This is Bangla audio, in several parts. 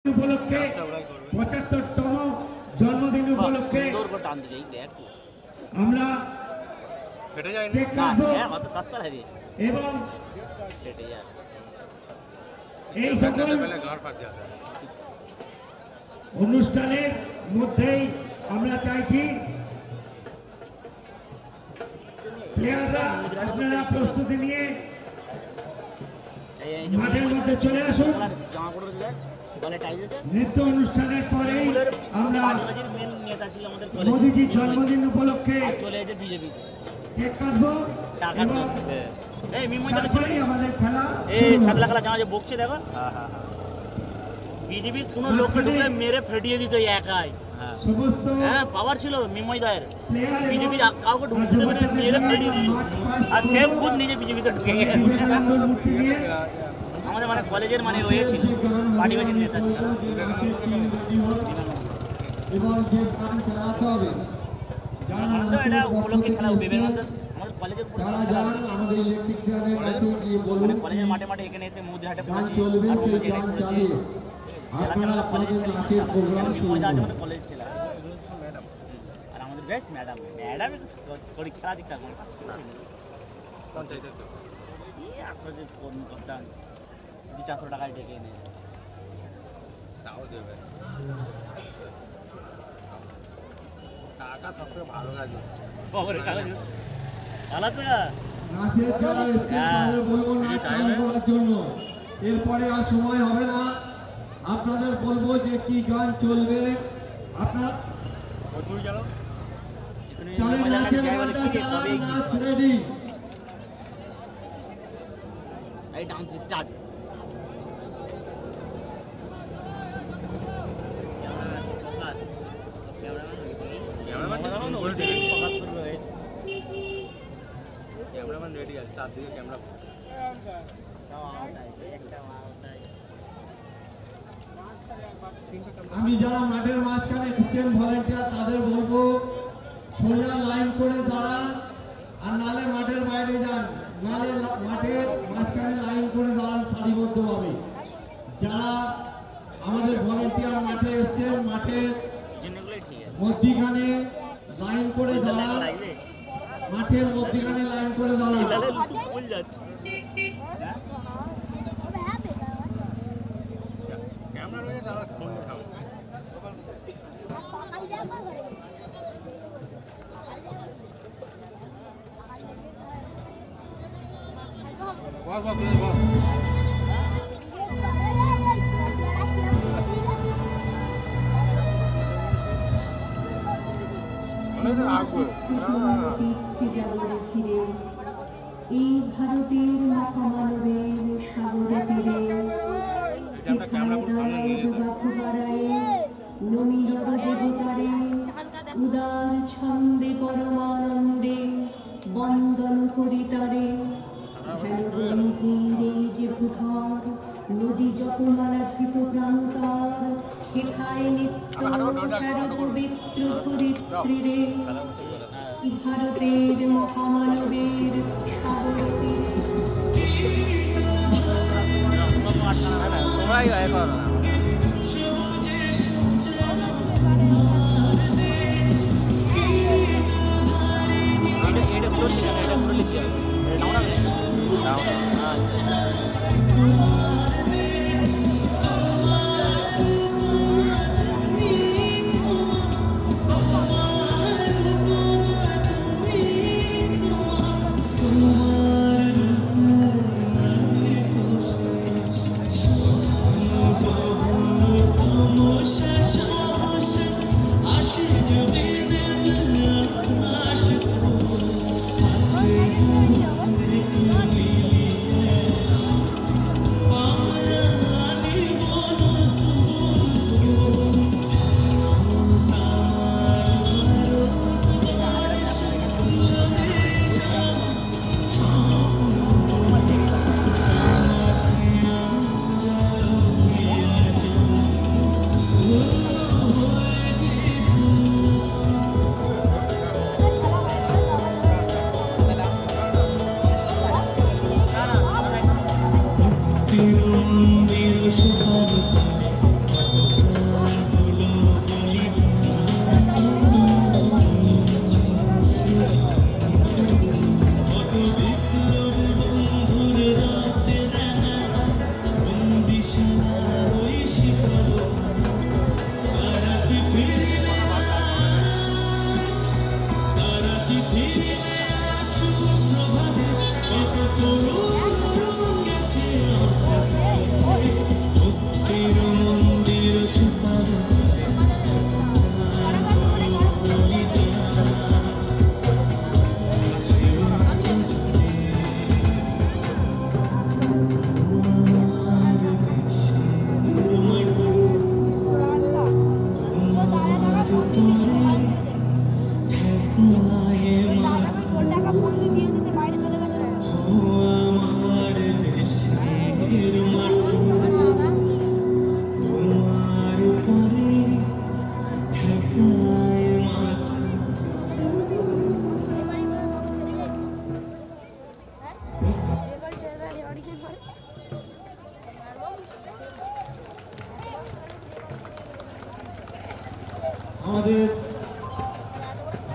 উপলক্ষে ৭৫তম জন্মদিন উপলক্ষে আমরা এবং এই সকল অনুষ্ঠানের মধ্যেই আমরা চাইছি প্লেয়াররা আপনারা প্রস্তুতি নিয়ে মাঠের মধ্যে চলে আসুন। নৃত্য অনুষ্ঠানের পরে আমরা মোদিজির জন্মদিন উপলক্ষে কেক কাটবো আমাদের খেলা বকছে দেখো বিজেপি কোন লোককে ঢুকলে মেরে ফেটিয়ে দিত একাই। হ্যাঁ পাওয়ার ছিল মিময়দায়ের, বিজেপি কাউকে ঢুকতে দেবে না, মেরে ফেটিয়ে দিত। আর সেম খুদ নিজে বিজেপিতে ঢুকে গেছে। আমাদের মানে কলেজের মানে ওয়ে ছিল, পার্টিবাজির নেতা ছিল। এটা উপলক্ষে খেলা বিবেকানন্দ আমাদের কলেজের মানে কলেজের মাঠে মাঠে এখানে এসে মধ্যহাটে করেছি আর অন্য জায়গায় করেছি। কলেজের ছেলে মানে কলেজের ছেলে আর আমাদের বেশ ম্যাডাম থোড়ি খেলা দিতে হবে আপনাদের ফোন করতাম 200-400 টাকায় ডেকে এনে তাও দেবে টাকা সবথেকে ভালো কাজ খবরের কাগজ আলাদা নাচের যারা স্টেজে বলবো না টাইম করার জন্য, এরপরে আর সময় হবে না। আপনাদের বলবো যে কি গান চলবে আপনার তাহলে নাচের গানটা চালান, নাচ রেডি। এই ডান্স স্টার্ট। ক্যামেরাম্যান রেডি আছে, চারদিকে ক্যামেরা। আমি যারা মাঠের মাঝখানে এসছেন ভলেন্টিয়ার তাদের বলবো সোজা লাইন করে দাঁড়ান, আর নালে মাঠের বাইরে যান, নালে মাঠের মাঝখানে লাইন করে দাঁড়ান সারিবদ্ধভাবে। যারা আমাদের ভলেন্টিয়ার মাঠে এসছেন মাঠের মধ্যিখানে লাইন করে দাঁড়ান, মাঠের মধ্যিখানে লাইন করে দাঁড়ান। এই ভারতের মহামানবের সাগর তীরে নমিনর দেবতারে উদার ছন্দে পরমানন্দে বন্দন করিতারে। ধ্যানগম্ভীরে যে ভূধর নদী জপমালা ধৃত প্রান্তর হেথায় নিত্য পবিত্র ধরিত্রীরে ভারতের মহামানবের সাগর তীরে। Oh আমাদের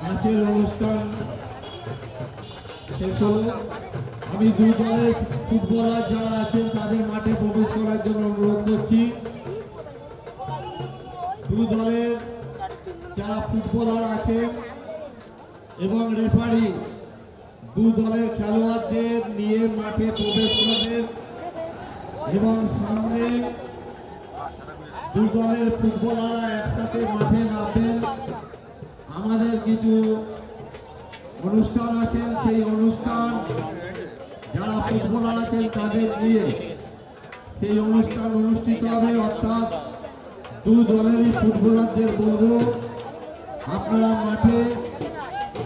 নাচের অনুষ্ঠান শেষ হলো। আমি দুই দলের ফুটবলার যারা আছেন তাদের মাঠে প্রবেশ করার জন্য অনুরোধ করছি। দুই দলের যারা ফুটবলার আছেন এবং রেফারি দুই দলের খেলোয়াড়দের নিয়ে মাঠে প্রবেশ করবেন এবং সামনে দুই দলের ফুটবলাররা একসাথে মাঠে নামবেন। আমাদের কিছু অনুষ্ঠান আছে, সেই অনুষ্ঠান যারা ফুটবলার আছেন তাদের নিয়ে সেই অনুষ্ঠান অনুষ্ঠিত হবে। অর্থাৎ দুই দলেরই ফুটবলারদের বলবো আপনারা মাঠে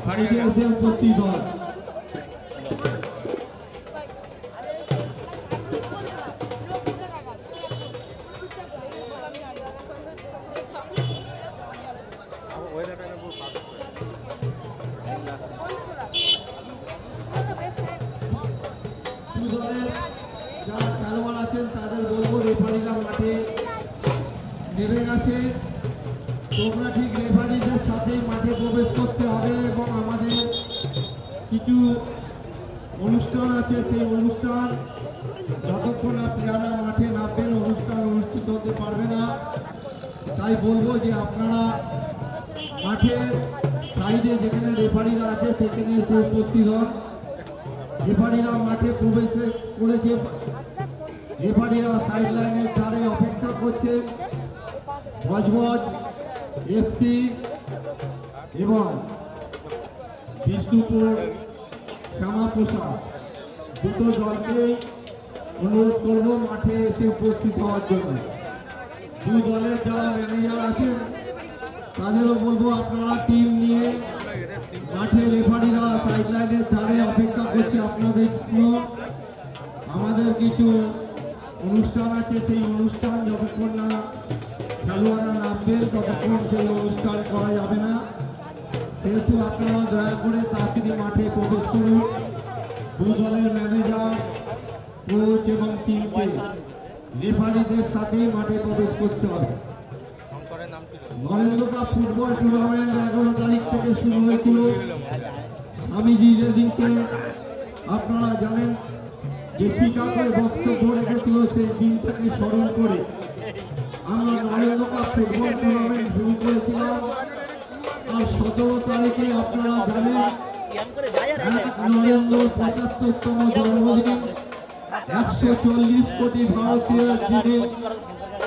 সাইডে এসে উপস্থিত হন। যারা খেলোয়াড় আছেন তাদের বলবো রেফারিরা মাঠে নেমে গেছে, তোমরা ঠিক রেফারিদের সাথেই মাঠে প্রবেশ করতে হবে এবং আমাদের কিছু অনুষ্ঠান আছে, সেই অনুষ্ঠান যতক্ষণ না প্লেয়াররা মাঠে নামবেন অনুষ্ঠান অনুষ্ঠিত হতে পারবে না। তাই বলবো যে আপনারা মাঠের সাইডে যেখানে রেফারিরা আছে সেখানে এসে উপস্থিত হন। রেফারিরা মাঠে প্রবেশ করেছে, রেফারিরা সাইড লাইনের ধারে অপেক্ষা করছে। বজবজ এফসি এবং বিষ্ণুপুর শ্যামাপ্রসাদ দুটো দলকেই অনুরোধ করব মাঠে এসে উপস্থিত হওয়ার জন্য। দুই দলের যারা ম্যানেজার আছেন তাদেরও বলবো আপনারা টিম নিয়ে মাঠে রেফারিরা সাইড লাইনের ধারে অপেক্ষা করছে আপনাদের জন্য। আমাদের কিছু অনুষ্ঠান আছে, সেই অনুষ্ঠান যতক্ষণ না খেলোয়াড়রা নামবেন ততক্ষণ সেই অনুষ্ঠান করা যাবে না। সেহেতু আপনারা দয়া করে তাড়াতাড়ি মাঠে প্রবেশ করুন। দুই দলের ম্যানেজার, কোচ এবং টিমকে রেফারিদের সাথেই মাঠে প্রবেশ করতে হবে। নরেন্দ্র কাপ ফুটবল টুর্নামেন্ট 11 তারিখ থেকে শুরু হয়েছিল। স্বামীজি যেদিনকে আপনারা জানেন যে টিকা করে বক্তব্য রেখেছিল, সেই দিনটাকে স্মরণ করে আমরা নরেন্দ্র কাপ ফুটবল টুর্নামেন্ট শুরু করেছিলাম। আর 17 তারিখে আপনারা জানেন নরেন্দ্র 75তম জন্মদিন। 140 কোটি ভারতীয় যিনি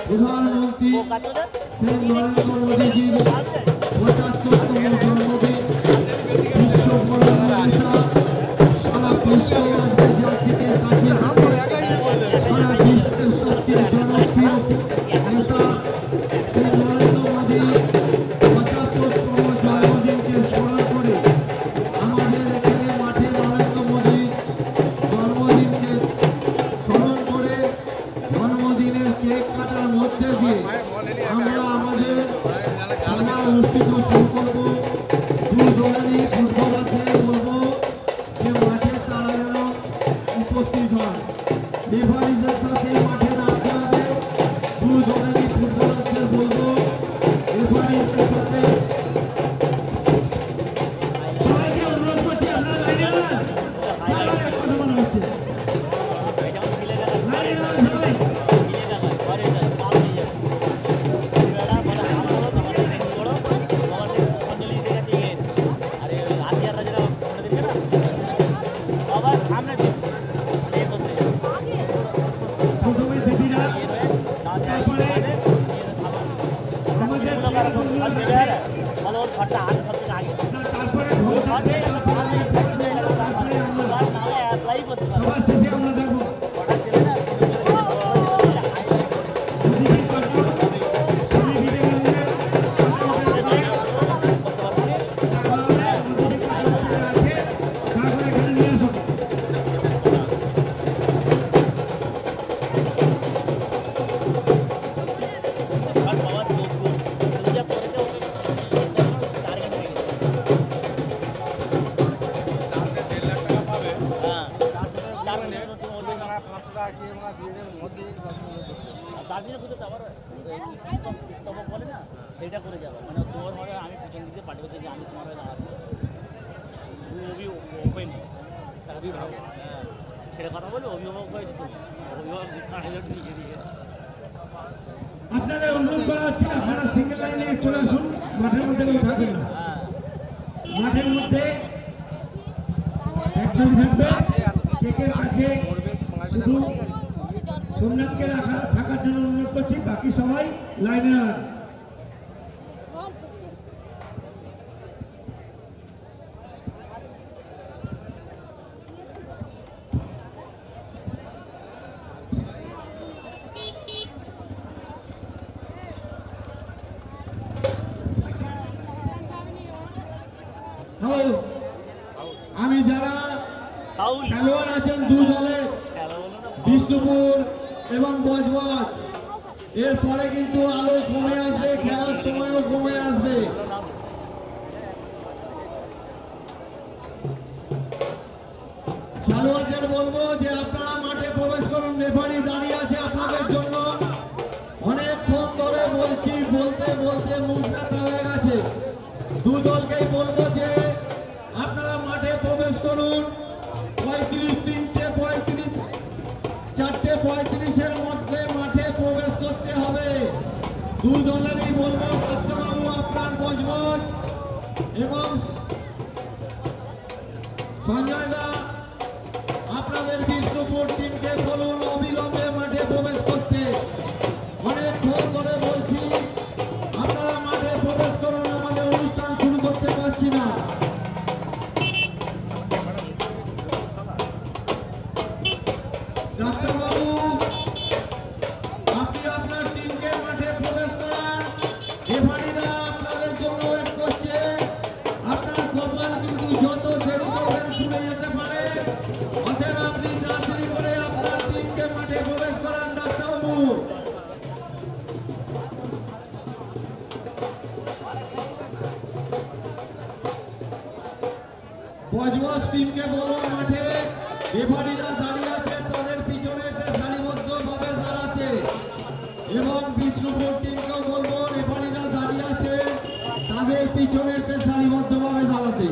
প্রধানমন্ত্রী, সেই নরেন্দ্র মোদীজির 75তম জন্মদিন। বিশ্ব বড় নেতা, সারা বিশ্ব আন্তর্জাতিকের কাছে সারা বিশ্বের সবচেয়ে জনপ্রিয় নেতা সেই নরেন্দ্র মোদী 75তম জন্মদিনকে স্মরণ করে আমাদের এখানে মাঠে নরেন্দ্র মোদীর জন্মদিনকে স্মরণ করে জন্মদিনের কেক কাটার মধ্যে দিয়ে আমরা আমাদের খেলা অনুষ্ঠিত শুরু করব। দুই দলেরই ফুটবলারদের বলবো যে মাঠে তারা যেন উপস্থিত হন। রেফারিদের সাথে মাঠে নামতে হবে। দুই দলেরই ফুটবলারদের বলবো রেফারিদের সাথে সবাইকে অনুরোধ করছি আপনারা লাইনে দাঁড়ান। সবাই এক কথা বলা হচ্ছে। লাইনে দাঁড়ান সবাই। প্রথমে দিদিরা, তারপরে আমাদের তারপরে সবার শেষে আমরা দেখবো দিদির পাঠক স্বামী বিবেকানন্দের তারপরে এখানে নিয়ে আসুন। তার জন্য বুঝতে আবার বলে না সেটা করে যাবে, মানে তোর মনে হয় আমি পিছন দিকে পার্টি করতে যে আমি তোমার হয়ে দাঁড়াবো ওপেন তার অভিভাবক ছেড়ে কথা বলে অভিভাবক হয়েছে তুমি অভিভাবক নিজে দিয়ে আপনাদের অনুরোধ করা হচ্ছে আপনারা সিঙ্গেল লাইনে চলে আসুন, মাঠের মধ্যে কেউ থাকবেন না। মাঠের মধ্যে একজন থাকবে, কেকের কাছে শুধু সোমনাথকে থাকার জন্য অনুরোধ করছি, বাকি সবাই লাইনে দাঁড়ান। আমি যারা খেলোয়াড় আছেন দু দলে বিষ্ণুপুর এবং বজবজ, এরপরে কিন্তু আলো কমে আসবে, খেলার সময়ও কমে আসবে। খেলোয়াড়দের বলবো যে আপনারা মাঠে প্রবেশ করুন, রেফারি দাঁড়িয়ে আছে আপনাদের জন্য। অনেকক্ষণ ধরে বলছি, বলতে বলতে মুখ ব্যথা হয়ে গেছে। দু দলকেই বলবো যে আপনারা মাঠে প্রবেশ করুন। 4:35 মধ্যে মাঠে প্রবেশ করতে হবে। দু দলেরই বলবো, দত্তবাবু আপনার বজবজ এবং সঞ্জয় দা আপনাদের বিষ্ণুপুর টিমকে বলুন অবিলম্বে মাঠে প্রবেশ করতে। অনেকক্ষণ ধরে বলছি আপনারা মাঠে প্রবেশ করুন, আমাদের অনুষ্ঠান শুরু করতে পারছি না। ডাক্তারবাবু আপনি আপনার টিমকে মাঠে প্রবেশ করান, রেফারিরা আপনাদের জন্য ওয়েট করছে। আপনার কপাল কিন্তু যত দেরি করবেন ছুটে যেতে পারে, অতএব আপনি তাড়াতাড়ি করে আপনার টিমকে মাঠে প্রবেশ করান। ডাক্তারবাবু বজবজ টিমকে বলুন মাঠে রেফারিরা দাঁড়িয়ে আছে, তাদের পিছনে এসে সারিবদ্ধভাবে দাঁড়াতে। এবং বিষ্ণুপুর টিমকেও বলবো রেফারিরা দাঁড়িয়ে আছে, তাদের পিছনে এসে সারিবদ্ধভাবে দাঁড়াতে।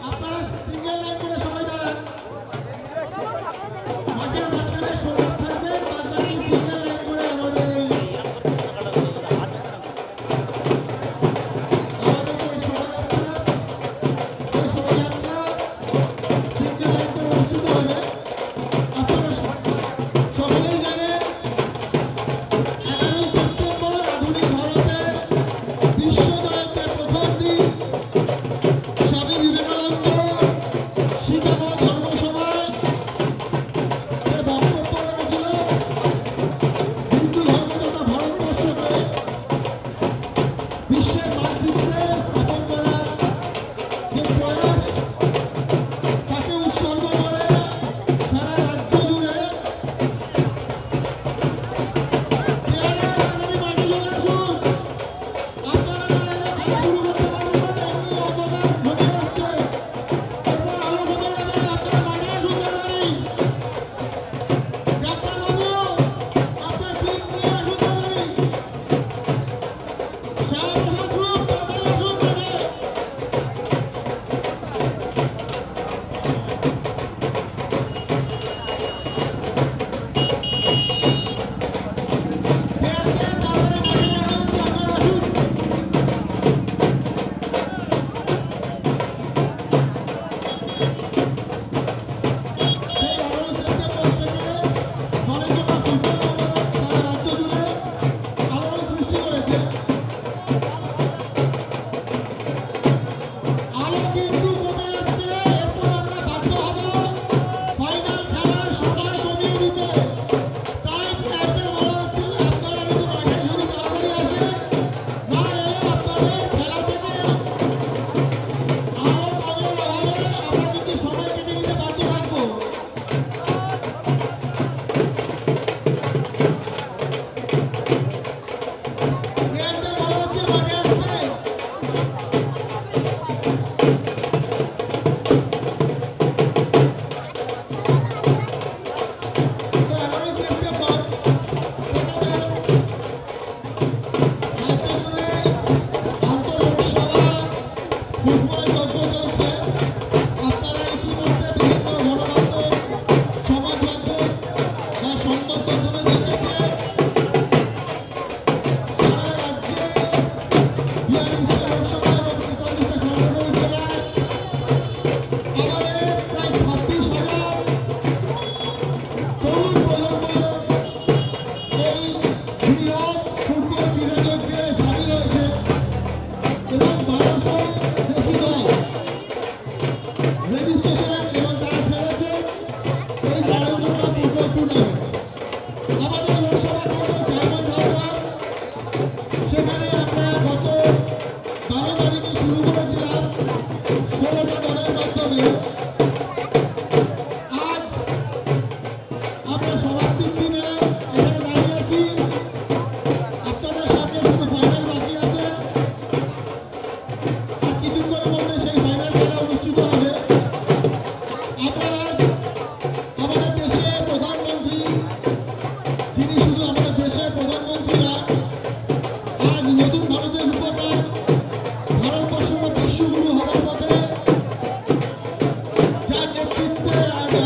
আপনারা সিঙ্গেল লাইন করে সবাই দাঁড়ান। মাঠের মাঝখানে সোমনাথ থাকবে, বাদ বাকি সিঙ্গেল লাইন করে আমাদের এই শোভাযাত্রা সিঙ্গেল লাইন করে অনুষ্ঠিত হবে। আপনারা সকলেই জানেন 11 সেপ্টেম্বর আধুনিক ভারতের বিশ্বজয়কে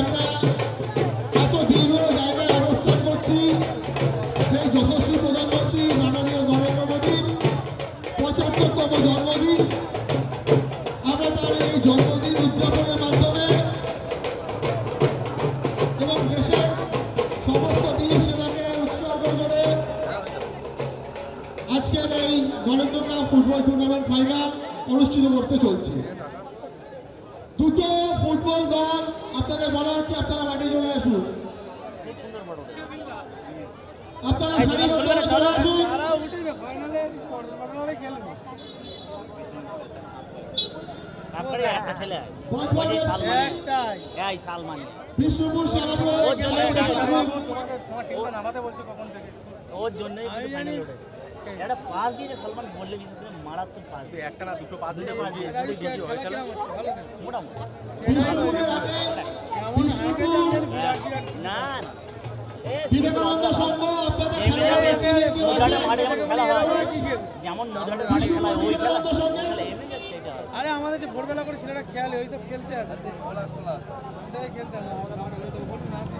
একটা এত দীর্ঘ জায়গায় অবস্থান করছি, সেই যশস্বী প্রধানমন্ত্রী মাননীয় নরেন্দ্র মোদীর ৭৫তম জন্মদিন। আমরা তার এই জন্মদিন উদযাপনের মাধ্যমে এবং দেশের সমস্ত বীর সেনাকে উৎসর্গ করে আজকের এই Narendra cup football tournament final অনুষ্ঠিত করতে চলছে। দুটো ফুটবল দল আপনাদের বলা হচ্ছে আপনারা মাঠে চলে আসুন, আপনারা সারিবদ্ধভাবে চলে আসুন। বজবজ বিষ্ণুপুর শ্যামাপুর ওর জন্যই একটা পাস দিয়েছে সালমান, বললে বিশেষ করে মারাত্মক পাস দিয়ে একটা না দুটো পাস দিয়ে মোটামুটি বিষ্ণুপুরের আগে বিষ্ণুপুর না বিবেকানন্দ সংঘ আপনাদের খেলোয়াড় খেলা হয় যেমন মজাটা মাঠে খেলা হয় ওই খেলা বিবেকানন্দ সংঘে আরে আমাদের যে ভোরবেলা করে ছেলেরা খেয়ালে ওই সব খেলতে আসে খেলতে আসে আমাদের মাঠে তো ভোট না আসে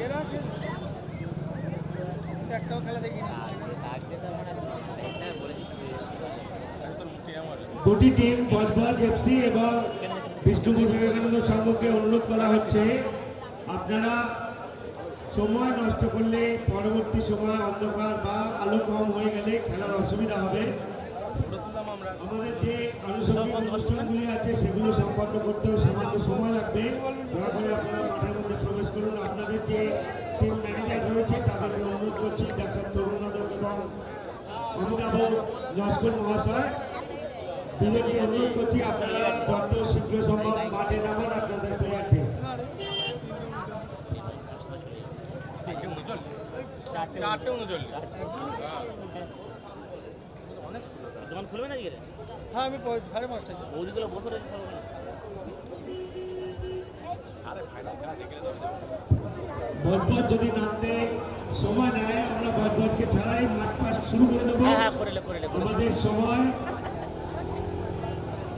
এরা একটাও খেলা দেখি দুটি টিম বজবজ এফসি এবং বিষ্ণুপুর বিবেকানন্দ সংঘকে অনুরোধ করা হচ্ছে, আপনারা সময় নষ্ট করলে পরবর্তী সময় অন্ধকার বা আলো কম হয়ে গেলে খেলার অসুবিধা হবে। আমাদের যে আনুষঙ্গিক অনুষ্ঠানগুলি আছে সেগুলো সম্পন্ন করতেও সামান্য সময় লাগবে। দয়া করে আপনারা মাঠের মধ্যে প্রবেশ করুন। আপনাদের যে টিম ম্যানেজার রয়েছে তাদেরকে অনুরোধ করছি, ডাক্তার তরুণাদক এবং অমিতাভ লস্কর মহাশয়, দুজনকে অনুরোধ করছি আপনারা যত শীঘ্র সম্ভব মাঠে নামান আপনাদের প্লেয়ারটি। দোকান খুলবে না দিকে? হ্যাঁ আমি 5:30 ওদিকগুলো বসে রয়েছে সব ওখানে। বজবজ যদি নামতে সময় নেয় আমরা বজবজকে ছাড়াই মাঠ পাস শুরু করে দেবো। হ্যাঁ করে আমাদের সময়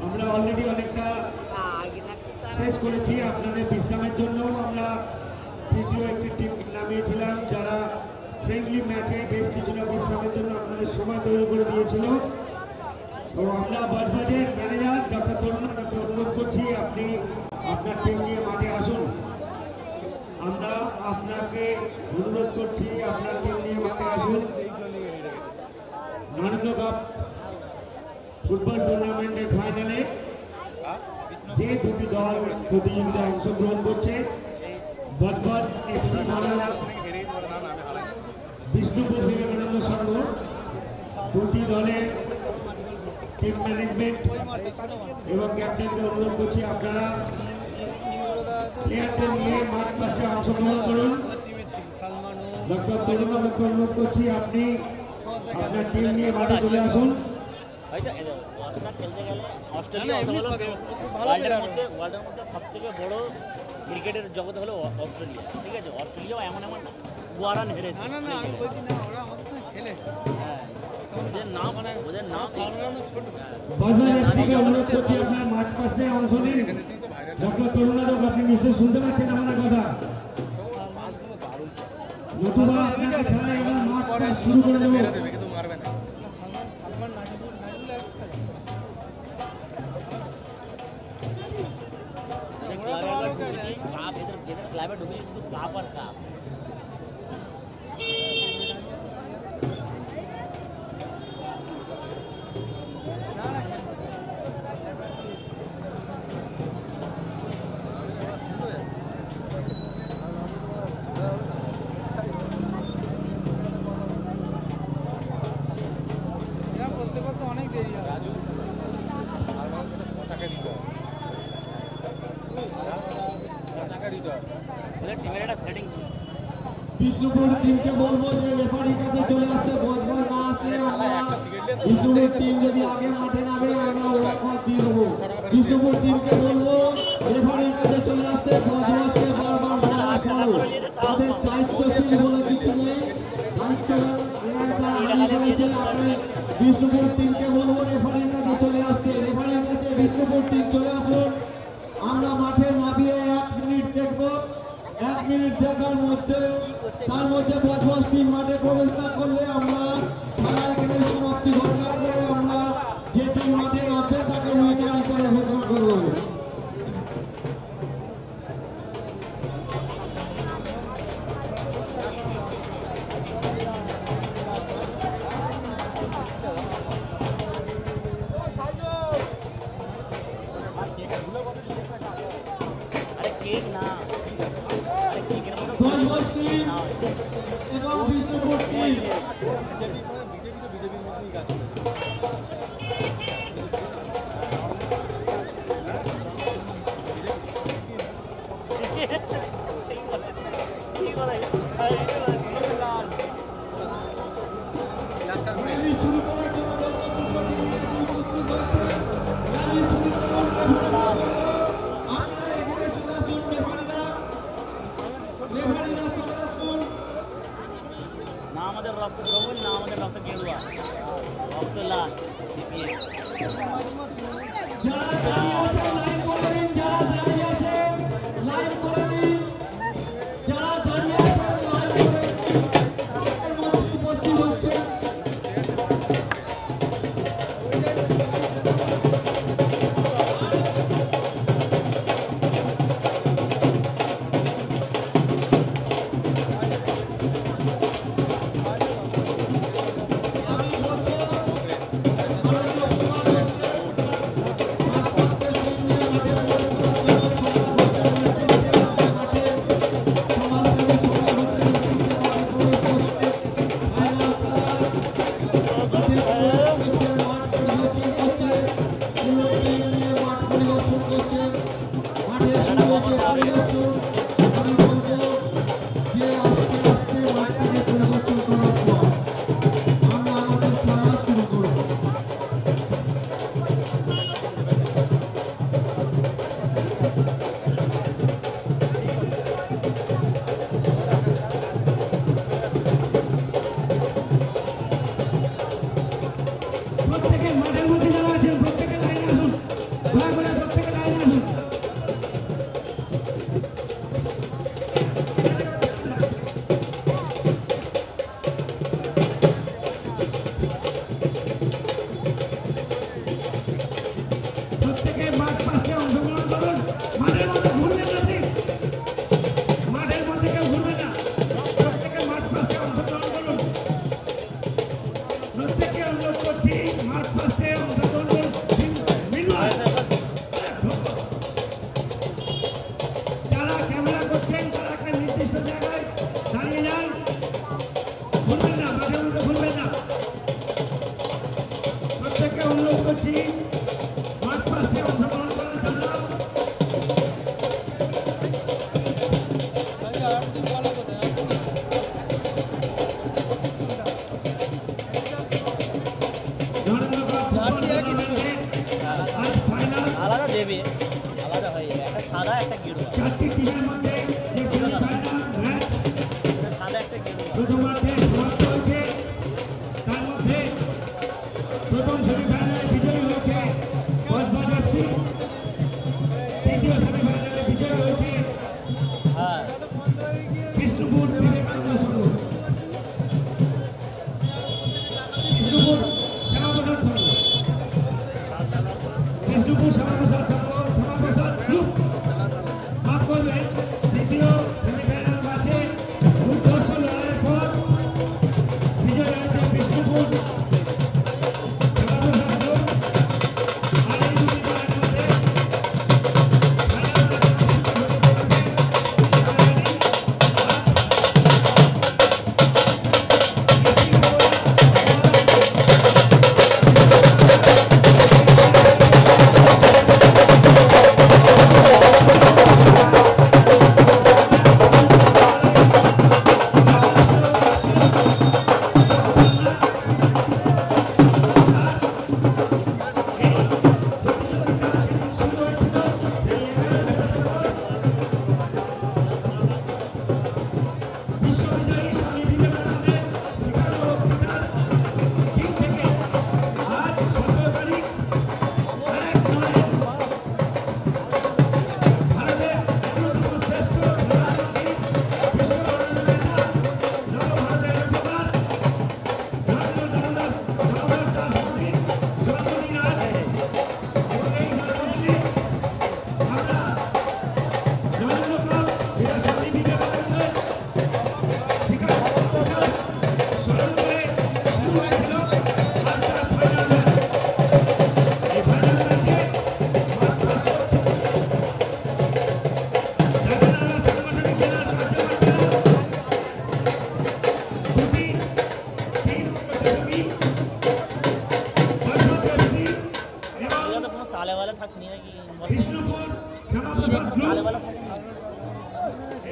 আমরা অলরেডি অনেকটা শেষ করেছি। আপনাদের বিশ্রামের জন্য আমরা তৃতীয় একটি টিম নামিয়েছিলাম, যারা ফ্রেন্ডলি ম্যাচে বেশ কিছুটা বিশ্রামের জন্য আপনাদের সময় তৈরি করে দিয়েছিল। তো আমরা বজবজের ম্যানেজার ডক্টর তরুণাকে অনুরোধ করছি আপনি আপনার টিম নিয়ে মাঠে আসুন। আমরা আপনাকে অনুরোধ করছি আপনার টিম নিয়ে মাঠে আসুন। নরেন্দ্র কাপ ফুটবল টুর্নামেন্টের ফাইনালে যে দুটি দল প্রতিযোগিতায় অংশগ্রহণ করছে, বজবজ এফসি বিষ্ণুপুর বিবেকানন্দ সংঘ, দুটি দলের টিম ম্যানেজমেন্ট এবং ক্যাপ্টেনকে অনুরোধ করছি আপনারা প্লেয়ারদের নিয়ে মাঠ পাশে অংশগ্রহণ করুন। ডক্টর তরুণাদকে অনুরোধ করছি আপনি আপনার টিম নিয়ে মাঠে চলে আসুন। খেলতে গেলে অস্ট্রেলিয়া ওয়ার্ল্ডের মধ্যে সব থেকে বড় ক্রিকেটের জগতে হলো অস্ট্রেলিয়া, ঠিক আছে? অস্ট্রেলিয়াও এমন গোয়ারান হেরেছে। না না আমি বলছি না, ওরা আমাদের সঙ্গে খেলেছে। হ্যাঁ ওদের নাম ছোট বজবজ এফসিকে অনুরোধ করছি আপনার মাঠ পাশে অংশ নিন। ডক্টর তরুণাদক আপনি নিশ্চয়ই শুনতে পাচ্ছেন আমাদের কথা, নতুবা আপনাকে ছাড়া এবার মাঠ পাস শুরু করে দেবো। কিন্তু মারবে না সালমান নাজিবুল ক্লাবে ঢুকে শুধু কাপ আর কাপ। এরা বলতে বলতে অনেক দেরি হয়। টিমের একটা সেটিং ছিল। বিষ্ণুপুর টিমকে বলবো যে রেফারির কাছে চলে আসতে, বজবজ না আসলে আমরা বিষ্ণুপুর টিম যদি আগে মাঠে নামে আমরা ওয়াকওয়ার্ড দিয়ে দেবো। বিষ্ণুপুর টিমকে বলবো রেফারির কাছে চলে আসতে, বজবজকে বারবার বলার পরও তাদের দায়িত্বশীল বলে কিছু নেই, দায়িত্ববান তারা হারিয়ে ফেলেছে। আপনি বিষ্ণুপুর টিমকে বলবো রেফারির কাছে চলে আসতে, রেফারির কাছে বিষ্ণুপুর টিম চলে আসুন। আমরা মাঠে নামিয়ে 1 মিনিট মিনিট দেখার মধ্যে তার মধ্যে বজবজ টিম মাঠে প্রবেশ না করলে আমরা খেলা এখানে সমাপ্তি ঘোষণা করে আমরা যে টিম মাঠে নামবে তাকে উইনার হিসেবে ঘোষণা করব। আরে কেক না, আরে কেকের মতো বজবজ টিম এবং বিষ্ণুপুর টিম র্যালি শুরু করার জন্য দুটো টিম প্রস্তুত হচ্ছে। র্যালি শুরু করার জন্য আপনারা এখানে চলে আসুন। রেফারিরা চলে আসুন। না আমাদের রক্ত সবুজ, না আমাদের রক্ত গেরুয়া, রক্ত লাল। যারা দাঁড়িয়ে আছেন লাইন করে দিন, যারা দাঁড়িয়ে আছেন লাইন করে দিন, যারা দাঁড়িয়ে আছেন লাইন করে দিন। এর মধ্যে উপস্থিত হচ্ছে প্রত্যেকে মাঠের মধ্যে যারা আছেন প্রত্যেকে লাইনে আসুন, দয়া করে প্রত্যেকে লাইনে আসুন। প্রত্যেকে মাঠ পাশে অংশগ্রহণ করুন। মাঠের মধ্যে ঘুরবেন না, please। মাঠের মধ্যে কেউ ঘুরবেন না, প্রত্যেকে মাঠ পাশে অংশগ্রহণ করুন। প্রত্যেকে অনুরোধ করছি মাঠ পাশে অংশগ্রহণ করুন। যারা ক্যামেরা করছেন তারা একটা নির্দিষ্ট জায়গায় দাঁড়িয়ে যান, ঘুরবেন না, মাঠের মধ্যে ঘুরবেন না। প্রত্যেককে অনুরোধ করছি মাঠ পাশে অংশগ্রহণ করার জন্য। আজ ফাইনাল আলাদা দেবে, আলাদা হয়ে যাবে, একটা সাদা একটা গেরুয়া, চারটি টিমের মধ্যে যে সেমিফাইনাল ম্যাচ একটা সাদা একটা গেরুয়া। প্রথমার্ধে সমাপ্ত হয়েছে। তার মধ্যে প্রথম সেমিফাইনালে বিজয়ী হয়েছে বজবজ এফসি, দ্বিতীয় সেমিফাইনালে বিজয়ী হয়েছে হ্যাঁ বিষ্ণুপুর বিবেকানন্দ সংঘ। বিষ্ণুপুর শ্যামাপ্রসাদ সংঘ, বিষ্ণুপুর শ্যামাপ্রসাদ সংঘ, শ্যামাপ্রসাদ গ্রুপ। মাফ করবেন,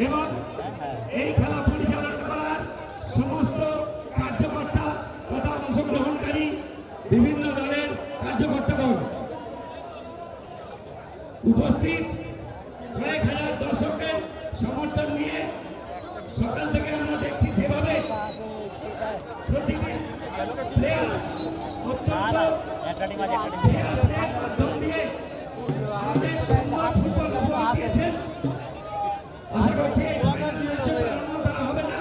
এবং এই খেলা পরিচালনা করার সমস্ত কার্যকর্তা তথা অংশগ্রহণকারী বিভিন্ন দলের কার্যকর্তাগণ, উপস্থিত কয়েক হাজার দর্শকের সমর্থন নিয়ে সকাল থেকে আমরা দেখছি যেভাবে প্রতিটি প্লেয়ার অত্যন্ত প্লেয়ার মাধ্যম দিয়ে আমাদের সুন্দর ফুটবল উপহার দিয়েছেন। আশা করছি হবে না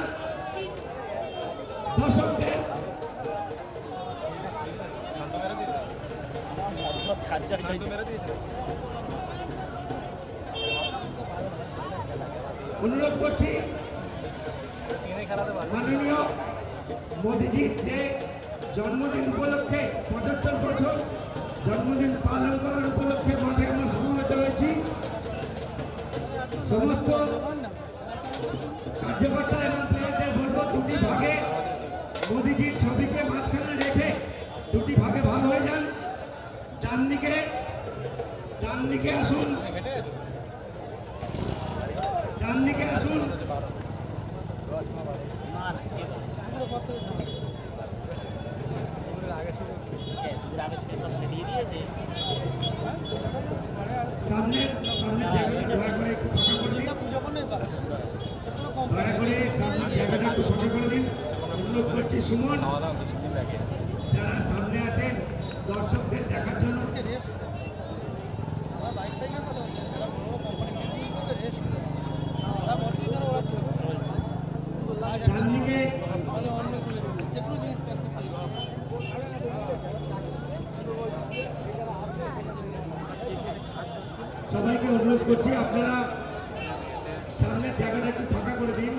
দর্শকদের অনুরোধ করছি মাননীয় মোদীজির যে জন্মদিন উপলক্ষে ৭৫ বছর জন্মদিন পালন করার উপলক্ষে মাঠে আমরা সমবেত হয়েছি। সমস্ত কার্যকর্তা এবং প্লেয়ারদের বলবো দুটি ভাগে মোদীজির ছবিকে মাঝখানে রেখে দুটি ভাগে ভাগ হয়ে যান। ডান দিকে আসুন, ডান দিকে আসুন। সামনে দয়া করে একটু ফাঁকা করে দিন, দয়া করে সামনে জায়গাটা একটু ফাঁকা করে দিন। অনুরোধ করছি সুমন, যারা সামনে আছেন দর্শকদের দেখার জন্য ডান দিকে সবাইকে অনুরোধ করছি আপনারা সামনের জায়গাটা একটু ফাঁকা করে দিন।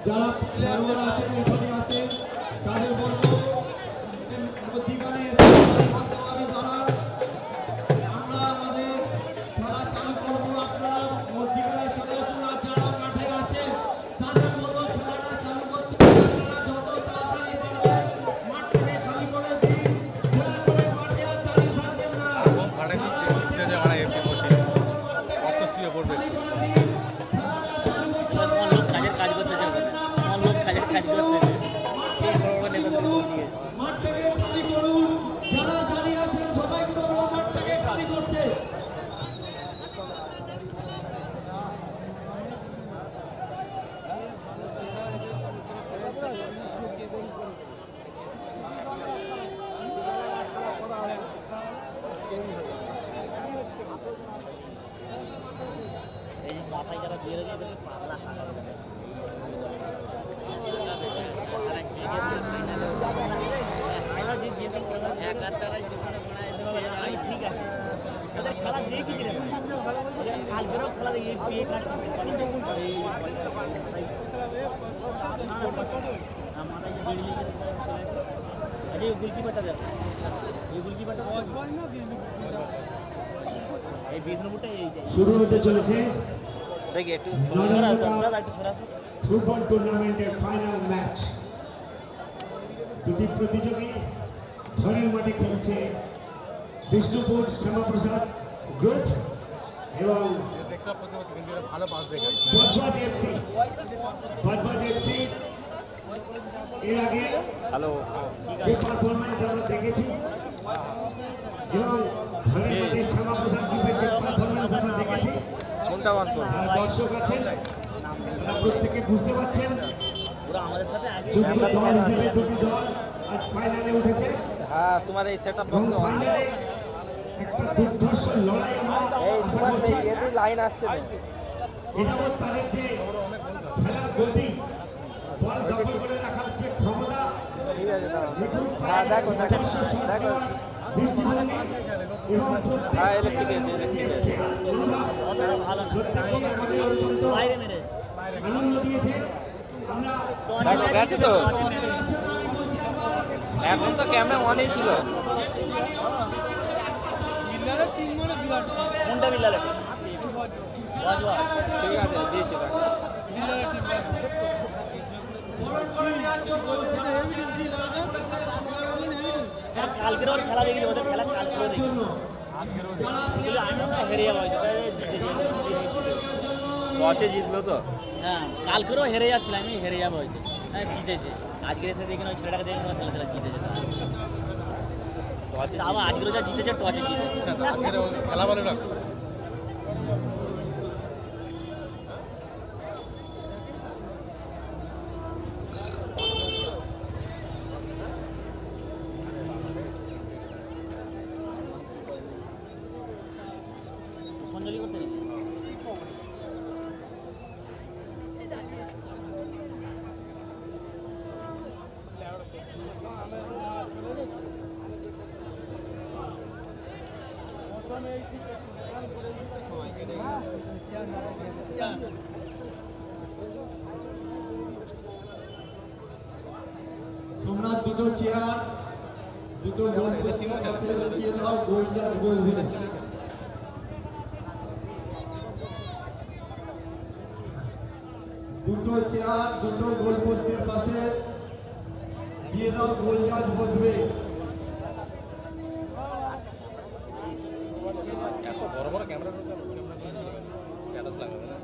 যারা খেলোয়াড় আছেন এখানে আছেন তাদের বলবো মধ্যিখানে শান্তভাবে দাঁড়ান। আমরা আমাদের খেলা চালু করবো, আপনারা মধ্যিখানে চলে আসুন। আর যারা মাঠে আছেন তাদের বলবো খেলাটা চালু করতে আপনারা যত তাড়াতাড়ি পারবেন মাঠটাকে খালি করে দিন। দয়া করে মাঠে আর দাঁড়িয়ে থাকবেন না। মাঠটাকে খালি করুন। যারা দাঁড়িয়ে আছেন সবাইকে বলবো মাঠটাকে খালি করতে। এই মাথায় যারা দিয়ে রেখে পাগলা কালকেরও খেলা দেখি এই কাজটা মাথায় যে বেরিয়ে আরে গোলকিপারটা দেখ এই গোলকিপারটা এই বিষ্ণুপুরটা এই শুরু হতে চলেছে দেখি একটু ফুটবল টুর্নামেন্টের ফাইনাল ম্যাচ। দুটি প্রতিযোগী ঘরের মাঠে খেলছে বিষ্ণুপুর শ্যামাপ্রসাদ গ্রুপ এবং বজবজ এফসি। বজবজ এফসি এর আগে যে পারফরমেন্স আমরা দেখেছি এবং ঘরের মাঠে শ্যামাপ্রসাদ গ্রুপের যে পারফরমেন্স আমরা দেখেছি, দর্শক আছেন তারা প্রত্যেকে বুঝতে পারছেন পুরো আমাদের সাথে আগে দুটি দল হিসেবে দুটি দল আজ ফাইনালে উঠেছে। হ্যাঁ তোমার এই সেটআপ এবং ফাইনালে একটা দুর্ধর্ষ লড়াই আমরা আশা করছি। এদের লাইন আসছে না এযাবৎ তাদের যে খেলার গতি, বল দখল করে রাখার যে ক্ষমতা, ঠিক আছে দাঁড়াও। নিখুঁত হ্যাঁ, দেখো, দেখো, দুর্ধর্ষ শট দেখো। দেওয়ার দৃষ্টিভঙ্গি এবং হ্যাঁ ইলেকট্রিক আছে ইলেকট্রিক আছে মনোভাব অতটা ভালো না প্রত্যেককে আমাদের অত্যন্ত বাইরে মেরে আনন্দ দিয়েছে। আমরা দেখো গেছে তো এখন তো ক্যামেরা অনেই ছিল বিল্লারের টিম মানে বিরাট কোনটা বিল্লালে বাজওয়া ঠিক আছে দিয়েছি দেখো বিল্লারের টিম কালকের ওর খেলা দেখি ওদের খেলা কালকেরও দেখি আমরা হেরে যাবো টসে জিতলো তো হ্যাঁ কালকেরও হেরে যাচ্ছিল আমি হেরে যাবো হয়তো হ্যাঁ জিতেছে আজকের এসে দেখি ওই ছেলেটাকে দেখি খেলা খেলা জিতেছে আবার আজকেরও যা জিতেছে টসে জিতেছে খেলা ভালো রাখ সঞ্জলি করতে নেই তোমরা দুটো চেয়ার দুটো গোল দিয়ে দাও, গোল যা বলবে। দুটো চেয়ার দুটো গোল পোস্টের পাশে দিয়ে দাও, গোল জাজ বসবে। এত বড় বড় ক্যামেরা স্ট্যাটাস লাগাবে না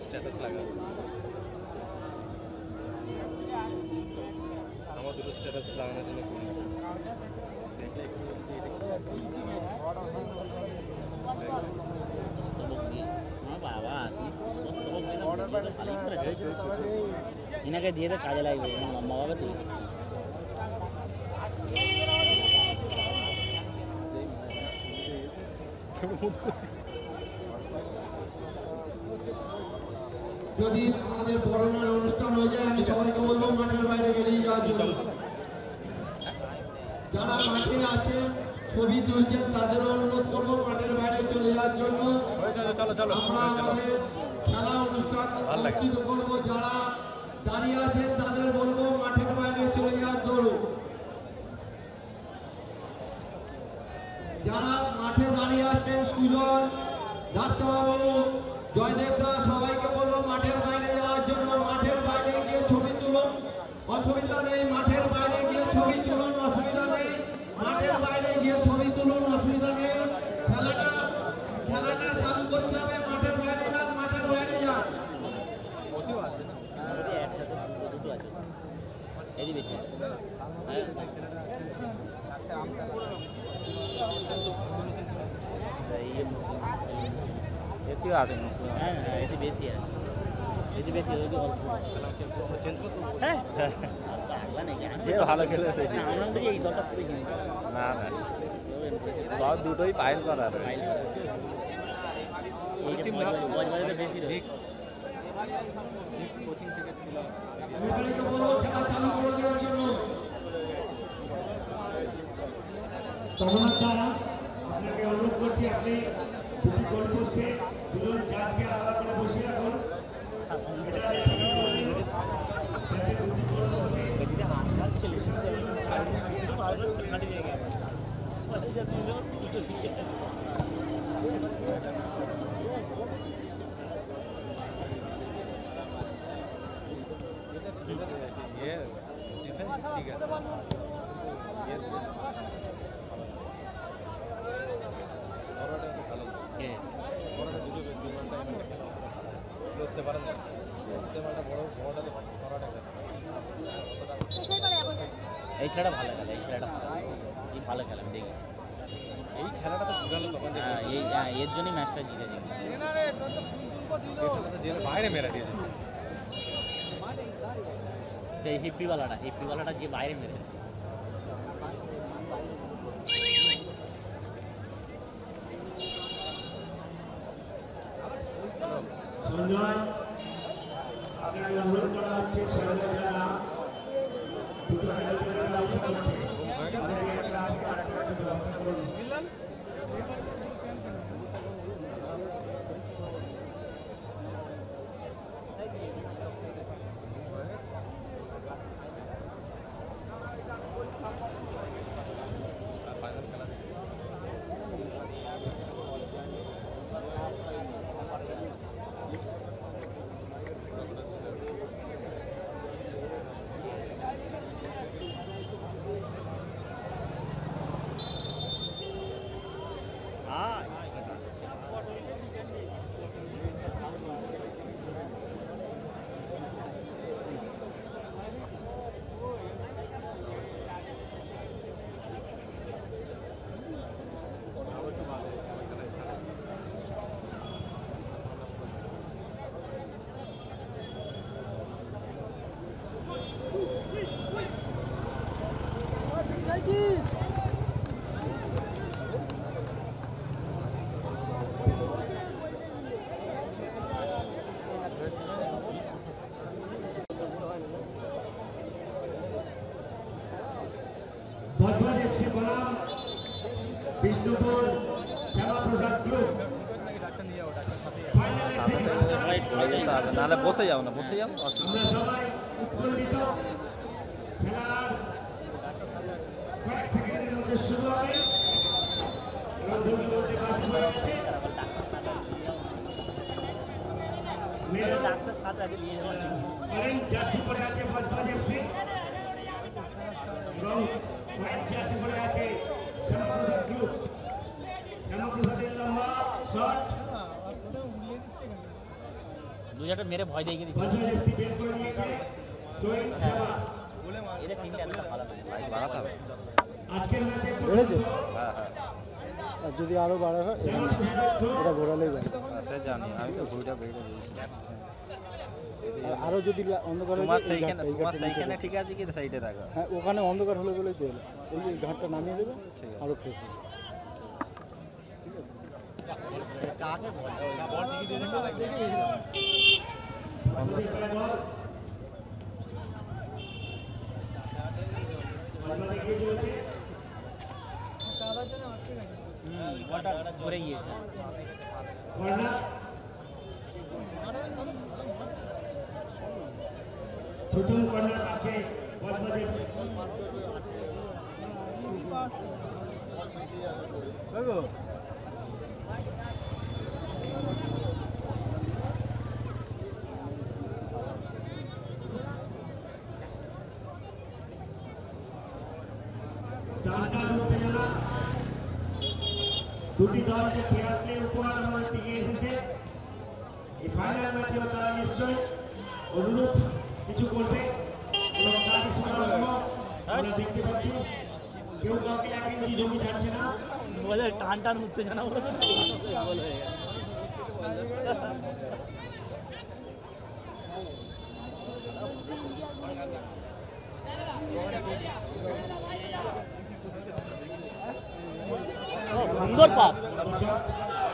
স্ট্যাটাস লাগাবে আমার দুটো স্ট্যাটাস লাগানোর জন্য করেছি এনাকে দিয়ে তো কাজে লাগবে লম্বা হবে তুই যদি আমাদের করোনার অনুষ্ঠান হয়ে যায় আমি সবাইকে বলবো মাঠের বাইরে বেরিয়ে যাওয়ার জন্য। যারা মাঠে আছে ছবি তুলছেন তাদেরও অনুরোধ করবো মাঠের বাইরে চলে যাওয়ার জন্য। আমরা আমাদের খেলা অনুষ্ঠান অনুষ্ঠিত করবো। যারা দাঁড়িয়ে আছেন তাদের বলবো মাঠের বাইরে চলে যাওয়ার জন্য। যারা মাঠে দাঁড়িয়ে আছেন সুজন, ডাক্তারবাবু, জয়দেব দা সবাইকে বলবো মাঠের বাইরে যাওয়ার জন্য। মাঠের বাইরে গিয়ে ছবি তুলুন, অসুবিধা নেই। মাঠের বাইরে গিয়ে ছবি তুলুন, অসুবিধা নেই। মাঠের বাইরে গিয়ে ছবি তুলুন, অসুবিধা নেই। খেলাটা চালু করতে হবে। মাঠের বাইরে যান, মাঠের বাইরে যান। একসাথে দুটো আছে এরই বেশি এতেও আছে হ্যাঁ হ্যাঁ এটি বেশি আছে এটি বেশি ওই অল্প হ্যাঁ পাগলা নাকি যে ভালো খেলেছে না আমরা বলি এই দলটা পুরো কিনে না না সব দুটোই পাইল করার বজবাজে বেশি কোচিং থেকে ছিল রেফারিকে বলবো খেলা চালু করে দেওয়ার জন্য। তখন আপনাকে অনুরোধ করছি আপনি দুটি গোল পোস্টে দুটো ঠিক আছে ফরওয়ার্ডে তো ভালো কে ফরওয়ার্ডে দুটো পেয়েছি মালটা করতে পারেন না সে মালটা বড় ফরওয়ার্ডে ফরওয়ার্ডে এই ছেলেটা ভালো খেলে, এই ছেলেটা এই ভালো খেলে আমি দেখি। এই খেলাটা তো ঘুরালো তখন যে এর জন্যই ম্যাচটা জিতেছি। জেলে বাইরে মেরে দিয়েছে সেই হিপ্পিওয়ালাটা যে বাইরে মেরেছে। সঞ্জয় আপনাকে অনুরোধ করা হচ্ছে সঞ্জয় যারা দুটো খেলোয়াড়ের ব্যবস্থা করছে ভদ্রজ এফসি বনাম বিষ্ণুপুর শ্যামাপ্রসাদ গ্রুপ নাহলে বসে যাও না বসে যাও আমরা সবাই উৎকণ্ঠিত। খেলার কয়েক সেকেন্ডের মধ্যে শুরু হবে এবং বলতে বলতে বাসি হয়ে গেছে। ডাক্তার সাথে আগে নিয়ে যাওয়া অরেঞ্জ জার্সি পরে আছে ভদ্রজ এফসি এবং হোয়াইট জার্সি পরে আছে শ্যামাপ্রসাদ গ্রুপ। শ্যামাপ্রসাদের লম্বা শট দু চারটা মেরে ভয় দিয়ে দিচ্ছি। ভদ্রজ এফসি বের করে নিয়েছে জয়ীন সেবা। এদের তিনটে এতটা ভালো লাগে। বাড়াতে হবে আজকের ম্যাচে বেড়েছে? হ্যাঁ হ্যাঁ আর যদি আরো বাড়া হয় শ্যামাপ্রসাদের থ্রো এটা ঘোরালেই ভালো। সে জানি আমি তো ঘুরটা বেরিয়ে দিয়েছি আর আরো যদি অন্ধকার হয়ে তোমার যায়, এই সেইখানে ঘাটটা- এই তোমার ঘাটটা নিচে সেইখানে রাখো। ঠিক আছে কি সাইডে রাখো হ্যাঁ ওখানে অন্ধকার হলে বলেই তো এলো এই ঘাটটা নামিয়ে দেবে ঠিক আছে। আরো ফ্রেশ হবে। বলটা ধরে গিয়েছে। কর্নার প্রথম কর্নার আছে ভদ্রজ এফসি। টানটান উত্তেজনা দুটি দল যে ফেয়ার প্লে উপহার আমাদের দিকে এসেছে। এই ফাইনাল ম্যাচেও তারা নিশ্চয়ই অনুরূপ কিছু করবে এবং তার শুভারম্ভ আমরা দেখতে পাচ্ছি। কেউ কাউকে 1 ইঞ্চি জমি ছাড়ছে না। বলে টান টান উত্তেজনা বলে গোল হয়ে গেল। সুন্দর পাস,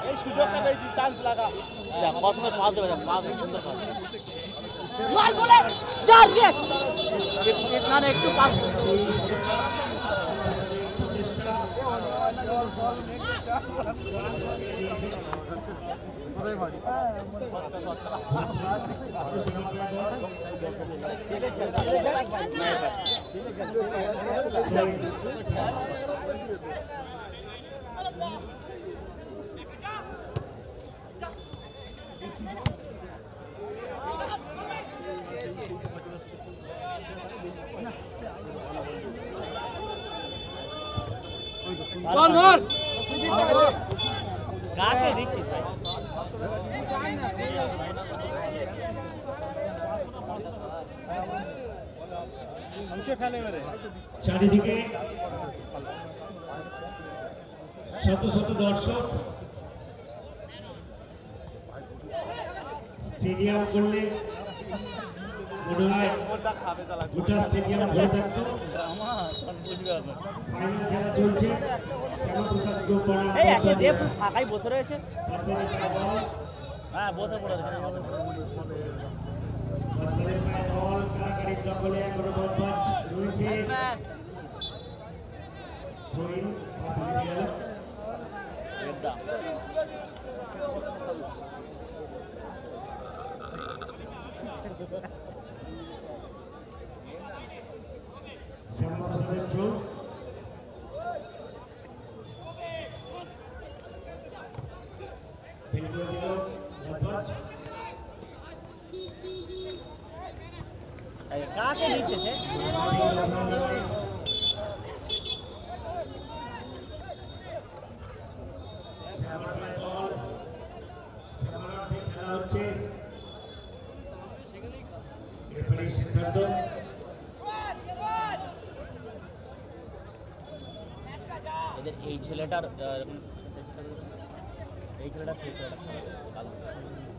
এই সুযোগটা পেয়েছি, চান্স লাগা। দেখ কসমে পাস দেবে, পাস সুন্দর পাস। গোল গোলে যার গে ইতনা একটু পাস চেষ্টা চল ধর কাকে দিচ্ছিস ভাই চারিদিকে শত শত দর্শক, স্টেডিয়াম করলে মনে হয় গোটা স্টেডিয়াম ভরে থাকতো। ফাইনাল খেলা চলছে, শ্যামাপ্রসাদ গ্রুপ বনাম এই একটা দেব ফাঁকাই বসে রয়েছে। হ্যাঁ বসে পড়ে আছে। বল কারাকারির দখলে এখনো বদমাশ রয়েছে। থ্রোইন পাস মিলে গেল। একদম শ্যামাপ্রসাদের থ্রো, ফেল করে দিল বদমাশ। কাকে দিচ্ছে সে সিদ্ধান্ত এদের এই ছেলেটার এই ছেলেটা সেই ছেলেটা কালো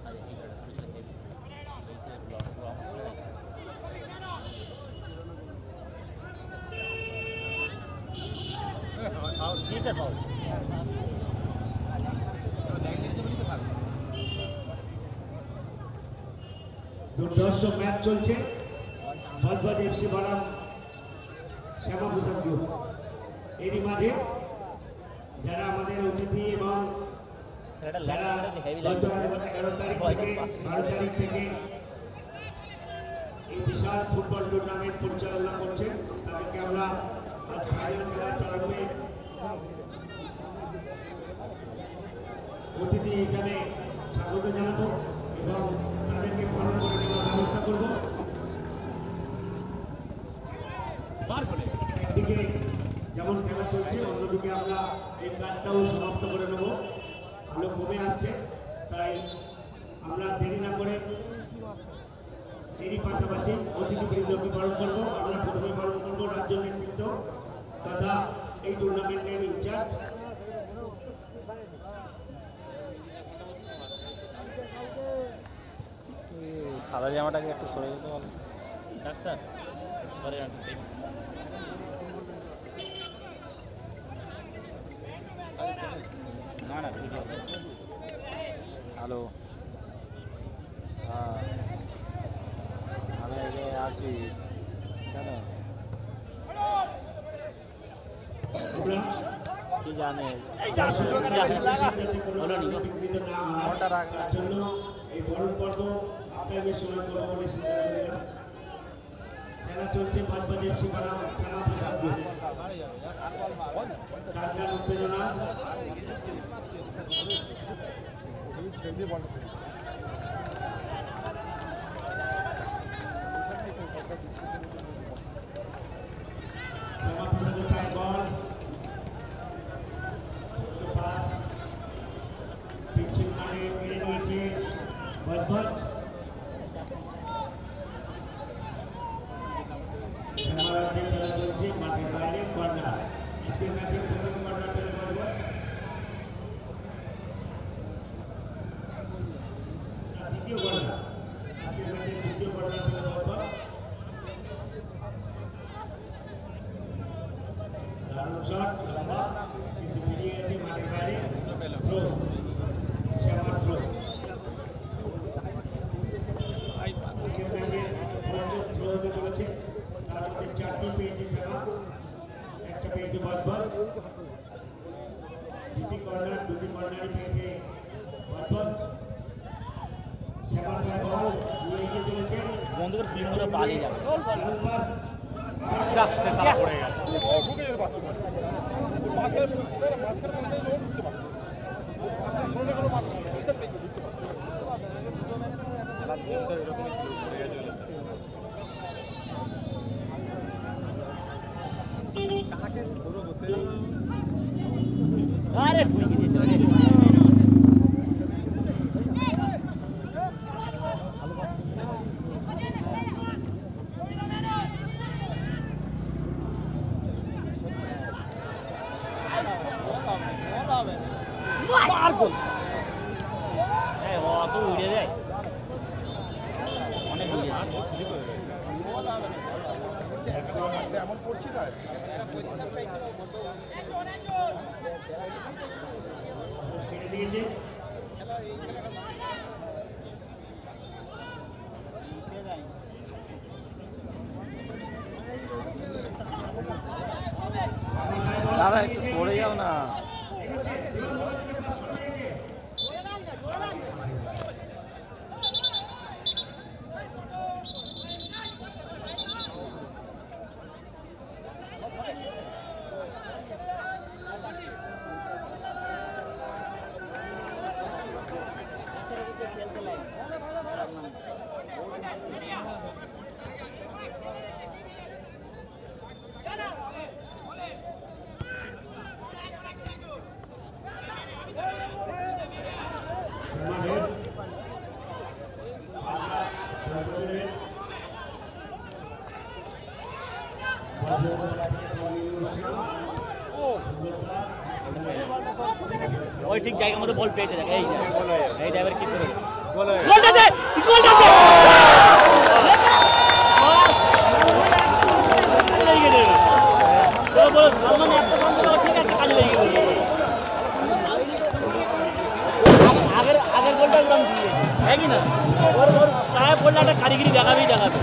আর এই ছেলেটা এই ছেলে ঠিক আছে দুর্ধর্ষ ম্যাচ চলছে বজবজ এফসি বনাম শ্যামাপ্রসাদ গ্রুপ। এরই মাঝে যারা আমাদের অতিথি এবং ছেলেটা যারা ল্যান্ড হেভি গত লাগে 11 তারিখ থেকে 12 তারিখ থেকে এই বিশাল ফুটবল টুর্নামেন্ট পরিচালনা করছেন, তাদেরকে আমরা আজ ফাইনাল খেলার প্রারম্ভে অতিথি হিসাবে স্বাগত জানাবো এবং তাদেরকে বরণ করে নেওয়ার ব্যবস্থা করব। একদিকে যেমন খেলা চলছে, অন্যদিকে আমরা এই কাজটাও সমাপ্ত করে নেব। আলো কমে আসছে, তাই আমরা দেরি না করে এরই পাশাপাশি অতিথিবৃন্দকে বরণ করবো। আমরা প্রথমে বরণ করবো রাজ্য নেতৃত্ব তথা এই টুর্নামেন্টের ইনচার্জ সাদা জামাটাকে একটু সরে যেতে বলো ডাক্তার সরে না না ঠিক আছে হ্যালো হ্যাঁ আমি আগে আছি কেন আমরা কি জানে বলো নি বিকৃত না হয় তার জন্য এই বরণ পর্ব আপনাদের সময় করবো বলে সিদ্ধান্ত নিলাম। খেলা চলছে বজবজ এফসি বনাম শ্যামাপ্রসাদ গ্রুপ। কার উত্তেজনা শ্যামাপ্রসাদের পায়ে বল, পাস পিচিং মানে মেরে নিয়েছে বজবজ। শ্যামাপ্রসাদের খেলা চলছে মাঠের বাইরে কর্নার। আজকের ম্যাচের প্রথম কর্নার পেল বজবজ। দ্বিতীয় কর্নার, আজকের ম্যাচের দ্বিতীয় কর্নার পেল বজবজ। দারুণ শট, লম্বা কিন্তু বেরিয়ে গেছে মাঠের বাইরে। থ্রো, শ্যামার থ্রো। আজকের ম্যাচে পঞ্চম থ্রো হতে চলেছে, তার মধ্যে 4টি পেয়েছে শ্যামা, একটা পেয়েছে বজবজ। দুটি কর্নারই পেয়েছে বজবজ। শ্যামার পায়ে বল নিয়ে এগিয়ে চলেছে। বন্ধুদের ফিল্ম করে পালিয়ে যাবে দারুণ পাস, পড়ে গেছে শ্যামাপ্রসাদ আরে ঢুকে দিয়েছে রে। অত উড়ে যায় অনেক উড়ে যায়। এমন করছি না ছেড়ে দিয়েছে দাদা একটু পড়ে যাও না। ওই ঠিক জায়গার মধ্যে বল পেয়েছে দেখ। এই ড্রাইভার কি করে বলে গোলটা দে গোলটা দে লেগে গেল। বলো বলো সালমান একটা বল ঠিক আছে কাজে লেগে গেল। আগের গোলটা উড়ান দিয়ে তাই কি না ওর প্রায় বললে একটা কারিগরি দেখাবেই দেখাবে।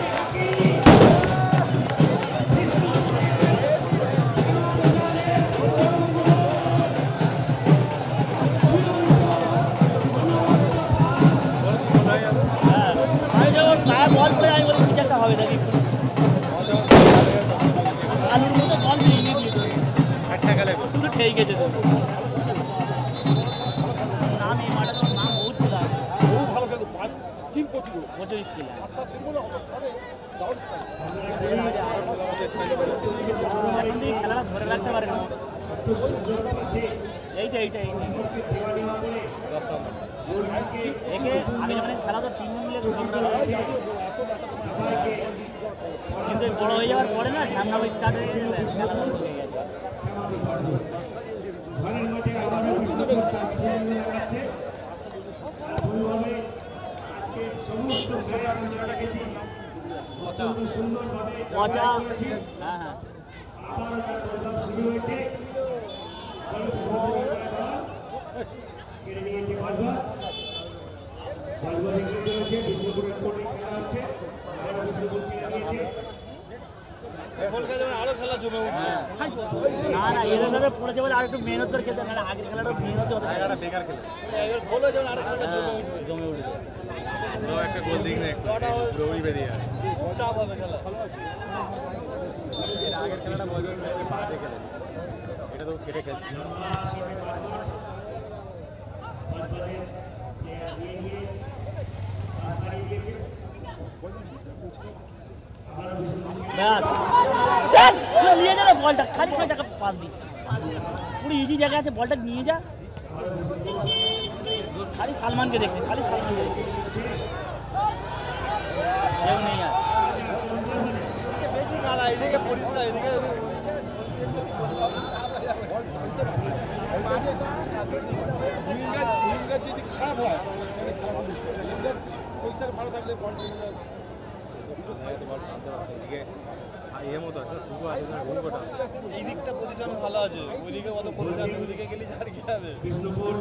বল করে আমি বলি বিচারটা হবে দেখি আলুর মতো বল নিয়ে দিয়েছে একটা গেলে শুধু খেয়ে গেছে তো নাম এই মাঠে তোর নাম বহুত ছিল ও ভালো খেলতো স্কিল প্রচুর প্রচুর স্কিল এখন তুই খেলাটা ধরে রাখতে পারে না। এইটা এইটা এইটা একে আগে যখন খেলা তো 3 জন মিলে কিন্তু বড় হয়ে যাওয়ার পরে না ঠান্ডা স্টার্ট হয়ে গেছে খেলা হয়ে গেছে। ঘরের মাঠে আবারও লাগাচ্ছে দুইভাবে আজকে সমস্ত ম্যাচ আমরা দেখেছি অত্যন্ত সুন্দরভাবে পচা হ্যাঁ হ্যাঁ আবারও তার প্রভাব শুরু হয়েছে কেড়ে নিয়েছে বলবৎ এগিয়ে চলেছে বিষ্ণুপুরের কোর্টে খেলা হচ্ছে আবারও বিষ্ণুপুর কেড়ে নিয়েছে আরো খেলা জমে উঠবে। না না এদের ধরে পড়েছে বলে আর একটু মেহনত করে খেলতে না আগের খেলাটা মেহনত হতে জায়গাটা বেকার খেলে এবার বলে যেমন আরো খেলাটা জমে উঠবে। জমে উঠবে তো একটা গোল দিক না একটু রবি বেরিয়ে যায় খুব চাপ হবে খেলা। এর আগের খেলাটা বলবে বাজে খেলে এটা তো কেটে খেলছে নিয়ে যা বলটা খালি খালি টাকা পাস দিচ্ছে পুরো ইজি জায়গা আছে বলটা নিয়ে যা খালি সালমানকে দেখে খালি সালমানকে দেখে কেউ নেই আর বেশি কালা এদিকে পরিষ্কার এদিকে যদি খারাপ হয় পয়সার ভালো থাকলে এই দিকটা পজিশন ভালো আছে ওইদিকে অত পজিশন ওইদিকে গেলে ছাড় কি হবে বিষ্ণুপুর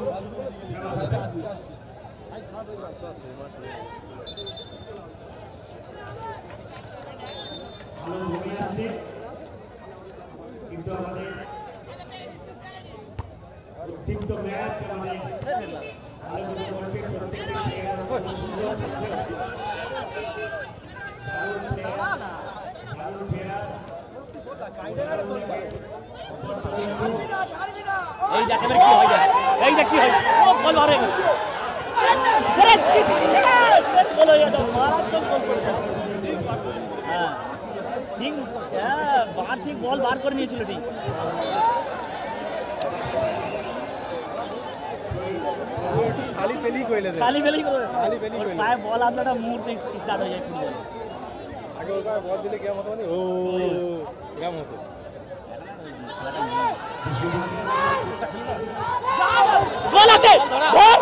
আলো ঘুরে আসছে কিন্তু আমাদের উদ্দীপ্ত ম্যাচ আমাদের আলোকিত করছে প্রত্যেকটা প্লেয়ার সুন্দর খেলছে দারুণ প্লেয়ার এই দেখে কি হয় যায় এই দেখ কি হয় ও বল মারে আরে বল হয়ে যাও মারাত্মক বল করে হ্যাঁ ঠিক বার ঠিক বল বার করে নিয়েছিল ঠিক খালি পেলি কইলে দে খালি বেলি করে খালি পেলি কইলে পায়ে বল আসলে মুহূর্তে স্টার্ট হয়ে যায় ফুটবল আগে ওর গায়ে বল দিলে কেমন হতো মানে ও কেমন হতো গোল আছে গোল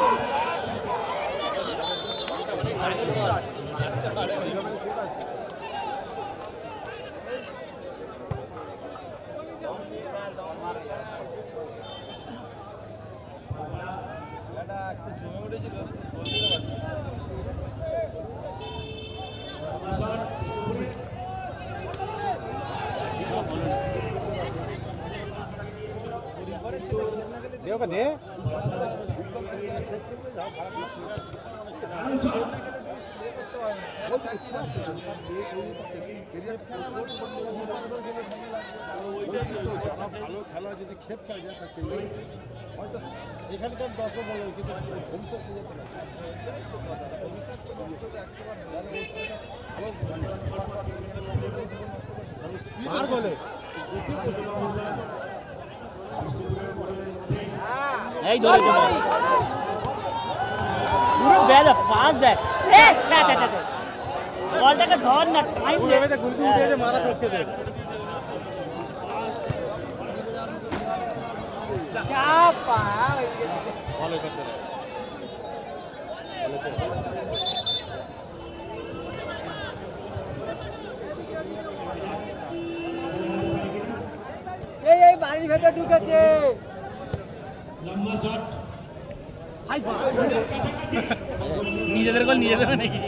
দেও কা দে ভালো খেলা যদি খেপ খেলা যায় তাকে হয়তো এখানকার দর্শক বলে কিন্তু ভবিষ্যৎ মার বলে এই ধরে পুরো বেলা পাঁচ দেখ এ ছা ছা ছা বলটাকে ধর না টাইম দে এবারে গুলকি উঠে মারা টপকে দে চাপা ভালো করতে দে এই বাড়ির ভেতর ঢুকেছে লম্বা শট নিজেদের গোল নিজেদের নাকি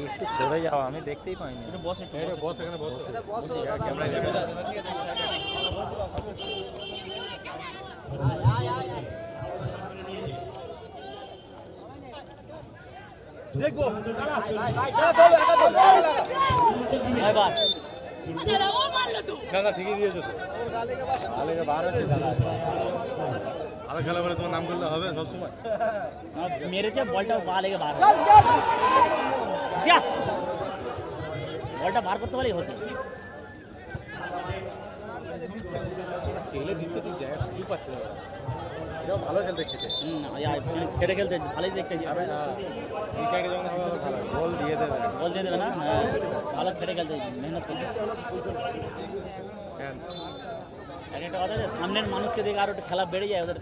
একটু সরে যাও আমি দেখতেই পাইনি এটা বস একটু বস এখানে বস ক্যামেরা যাবে দেখবো এবার দাদা ঠিকই দিয়েছো তো গালে বার আছে দাদা আর খেলা বলে তোমার নাম করলে হবে সব সময় মেরেছে বলটা পা লেগে বার যা বলটা বার করতে পারলেই হতো ছেলে দিচ্ছে ঠিক জায়গা সুযোগ পাচ্ছে না এটাও ভালো খেলতে খেতে খেটে খেলতে ভালোই দেখতে এই সাইডে যখন হবে ভালো বল দিয়ে দেবে বল দিয়ে দেবে না ভালো খেটে খেলতে মেহনত করতে একটা কথা আছে সামনের মানুষকে দেখে আরো একটু খেলা বেড়ে যায় ওদের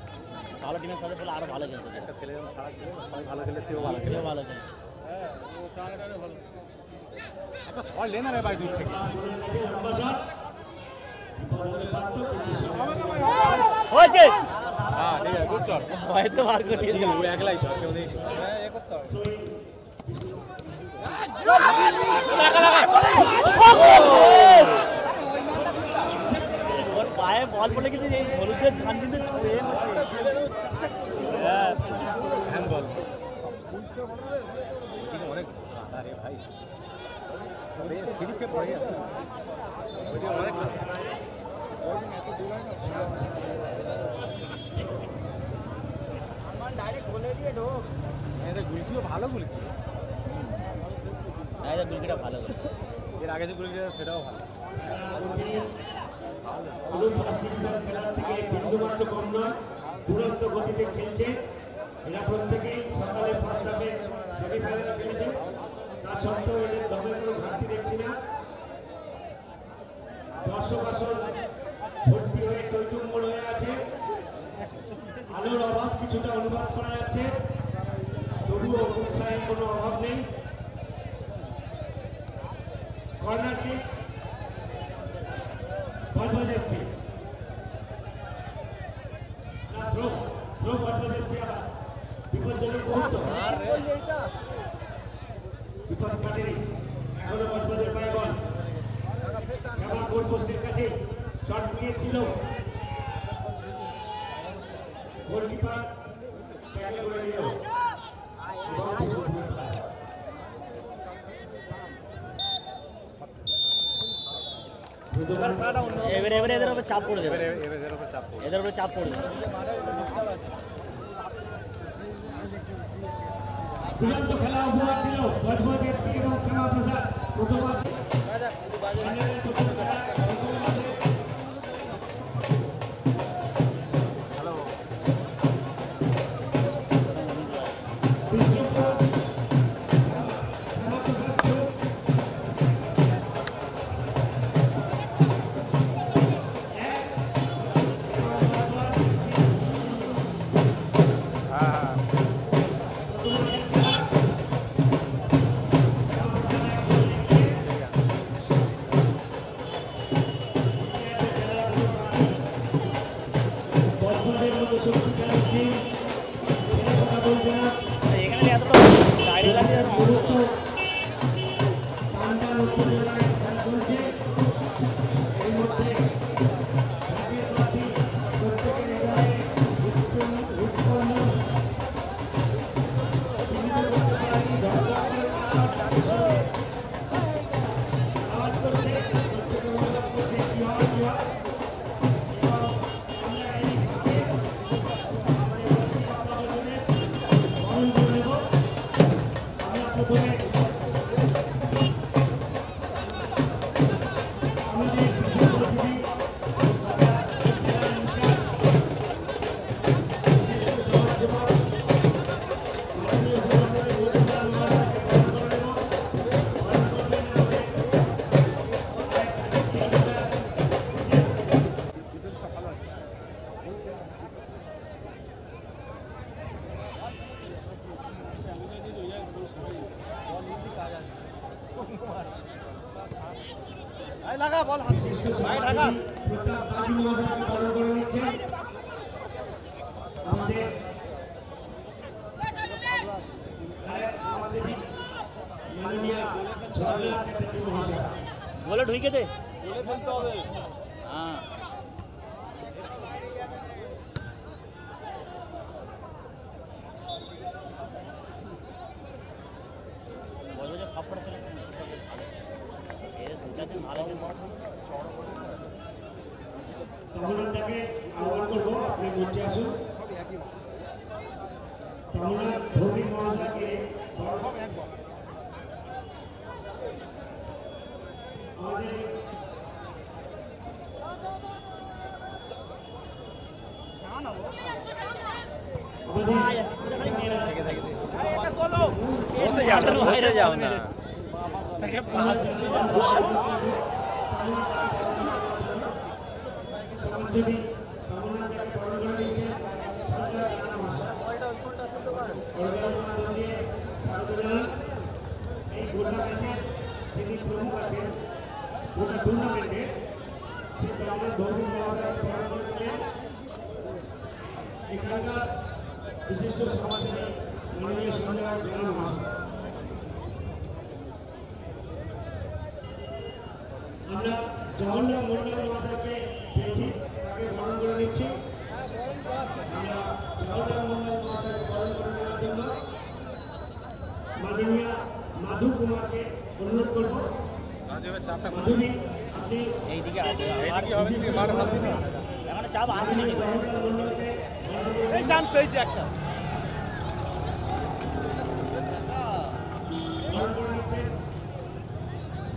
ভালো টিমের সাথে পেলে আরো ভালো খেলতে একটা ছেলে যখন খারাপ খেলে সবাই ভালো খেলে সেও ভালো সেও ভালো খেলে একটা শট লে না রে ভাই দূর থেকে লম্বা শট হয়েছে হ্যাঁ ঠিক আছে গুড শট হয়তো বার করে দিয়েছে ও একলাই তো কেউ নেই হ্যাঁ এ করতে হবে ওর পায়ে বল পড়লে কিন্তু এই হলুদের ধান কিন্তু হ্যান্ড বল অনেক আরে ভাই তবে সিরিপে পড়ে গেছে ওইটা অনেক ডাইরেক্ট বলে দিয়ে ঢোক এটা গুলকিও ভালো গুলকি হ্যাঁ গুলকিটা ভালো করে এর আগে যে গুলকি সেটাও ভালো হলুদ ফার্স্ট ডিভিশন খেলার থেকে বিন্দুমাত্র কম নয় দুরন্ত গতিতে খেলছে এরা প্রত্যেকেই সকালে ফার্স্ট হাফে সেমিফাইনালে খেলেছে তার সত্ত্বেও এদের দমের কোনো ঘাটতি দেখছি না দর্শক আসন ভর্তি হয়ে টৈটুম্বর হয়ে আছে আলোর অভাব কিছুটা অনুভব করা যাচ্ছে তবুও উৎসাহের কোনো অভাব নেই কর্নার কিক বল বাজাচ্ছে না থ্রো বল বাজাচ্ছে আবার বিপজ্জনক মুহূর্ত বিপদ কাটেনি এখনো বল বাজার পায় বল আবার গোল পোস্টের কাছে শট নিয়েছিল গোলকিপার ট্যাকল করে নিল এবারে এদের উপর চাপ পড়ে দেবে এর উপর চাপ পড়ে এদের উপর চাপ পড়ে দেবে দুরন্ত খেলা উপহার দিল বজবজ এফসি এবং শ্যামাপ্রসাদ প্রথমার্ধে ফাইনালের প্রথম খেলা প্রথমার্ধে বিষ্ণুপুর শ্যামাপ্রসাদ গ্রুপ বজবজের মতো শক্তিশালী টিম ছেলে কথা বলছে না এখানে এতটা গাড়ি লাগে গুরুত্ব পান্ডা লক্ষ্মীজোড়ায় খেলা চলছে এর মধ্যে রাগের বাতি প্রত্যেকের হৃদয়ে উৎপন্ন জীবিত করতে পারি দর্শকদের আওয়াজ করছে প্রত্যেকে অনুভব করছে কি হয় কি হয় এবং আমরা এই ভাবে আমাদের বর্তী তত্ত্বাবধানে বরণ করে নেব আমরা প্রথমে আমাদের বিশেষ অতিথি তথা জেলার ইনচার্জ বিশিষ্ট সমাজসেবক মাননীয় সভাপতি মজুমদার মহাশয়কে বরণ করে নেব বরণ করবেন আমাদের আরেক টিমটা বিশেষ লাগা বল বিশিষ্ট সমাজসেবী প্রতাপ বাজি মহাশয়কে বরণ করে নিচ্ছেন আমাদের আরেক সমাজসেবী মাননীয় ঝর্ণা চ্যাটার্জি মহাশয় বলে ঢুকে দে বলে ফেলতে হবে হ্যাঁ বলবো যে খাপড়া ছিল এর দু চার দিন ভালো দিন তমলদাকে আহ্বান করবো আপনি মঞ্চে আসুন তমলদা ভৌমিক মহাশয়কে আমাদের বাইরে যাও না সমাজসেবী তমলদাকে বরণ করে নিচ্ছেন সঞ্জয় রানা মহাশয় কলকাতার মাধ্যম দিয়ে স্বাগত জানান এই গোটা ম্যাচের যিনি প্রমুখ আছেন গোটা টুর্নামেন্টে সেই তমলদার ভৌমিক মহাশয়কে বরণ করে নিলেন এখানকার বিশিষ্ট সমাজসেবী মাননীয় সঞ্জয় রানা মহাশয় আমরা জওহরলাল মন্ডল মহাশয়কে পেয়েছি তাকে বরণ করে নিচ্ছি আমরা জওহরলাল মন্ডল মহাশয়কে বরণ করে নেওয়ার জন্য মাননীয় মাধু কুমারকে অনুরোধ করব মাধুরী আপনি এইদিকে আছে বিশিষ্ট সমাজসেবী এখানে চাপ আসেনি জওহরলাল মন্ডলকে বরণ করে এই চান্স পেয়েছি একটা বরণ করে নিচ্ছেন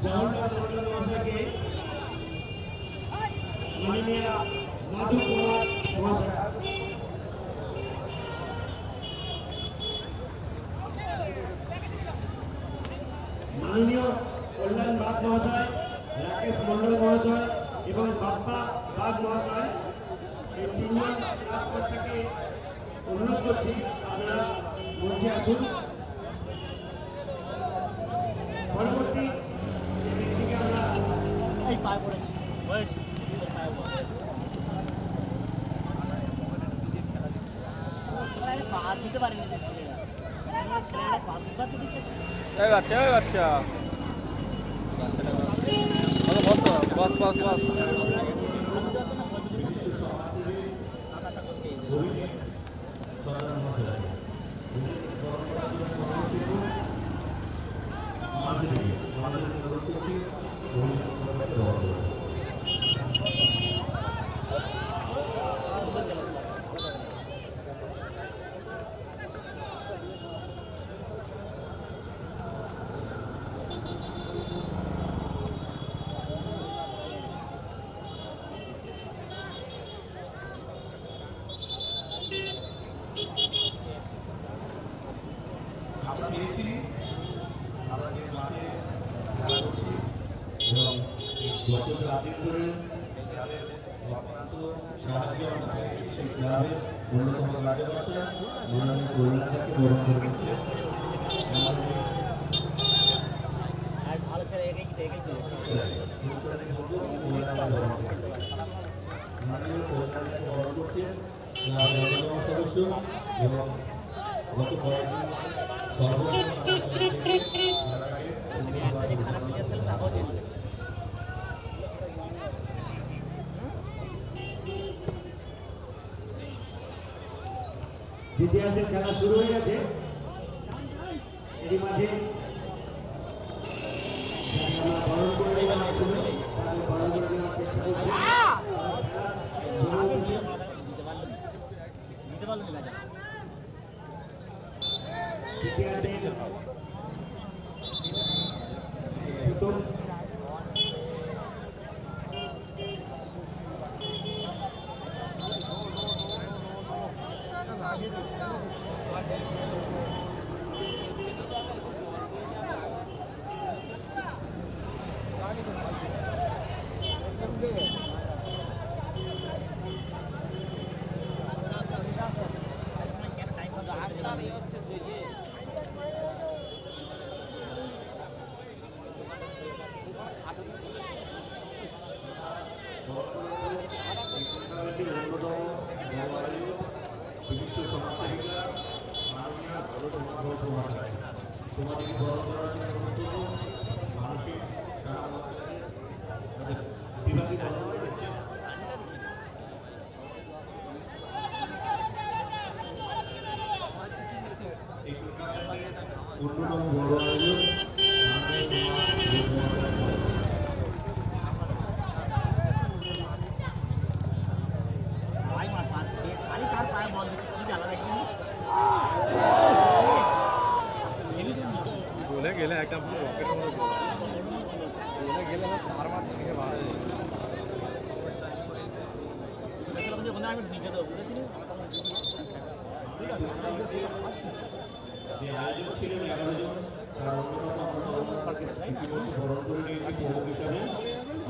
জওহরলাল মন্ডল মহাশয়কে মাননীয় মাধু কুমার মহাশয় মাননীয় কল্যাণ বাগ মহাশয় রাকেশ মন্ডল মহাশয় এবং বাপ্পা বাগ মহাশয় এই তিনজন ক্লাবকর্তাকে অনুরোধ করছি আপনারা মঞ্চে আসুন পরবর্তী যে ব্যক্তিকে আমরা এই পায়ে পড়েছি হয়েছে পায়ে পড়ে পা দিতে পারেনি যে ছেলেরা ছেলেরা পা দিতে দিচ্ছে এই বাচ্চা বস বস বস বস দিন ধরে অক্লান্ত সাহায্য সেই ক্লাবের অন্যতম কার্যকর্তা মাননীয় কল্যাণদাকে বরণ করে দিচ্ছে। আর ভালো খেলে এগিয়ে মাননীয় কল্যাণদাকে বরণ করছে ক্লাবের অন্যতম সদস্য এবং গত কয়েকদিন দ্বিতীয়ার্ধের খেলা শুরু হয়ে গেছে। এরই মাঝে আমরা বরণ করে নেওয়ার ছিল তাদের বরণ করে নেওয়ার চেষ্টা করছি। দ্বিতীয়ার্ধের প্রথম বিশিষ্ট সমাজসেবিকা মাননীয় তোমাদেরকে বরণ করার জন্য মানসিক তাদের বিভাগে বরণ করে দিচ্ছে। এই টুর্নামেন্টের অন্যতম বড় আয়োজন বলে গেলে একটা পুরো রকেটের মতো বলে গেলে ধার মার ছিঁড়ে বার হয়ে আয়োজক ছিলেন 11 জন, তার বরণ করে নিয়েছি প্রমুখ হিসাবে।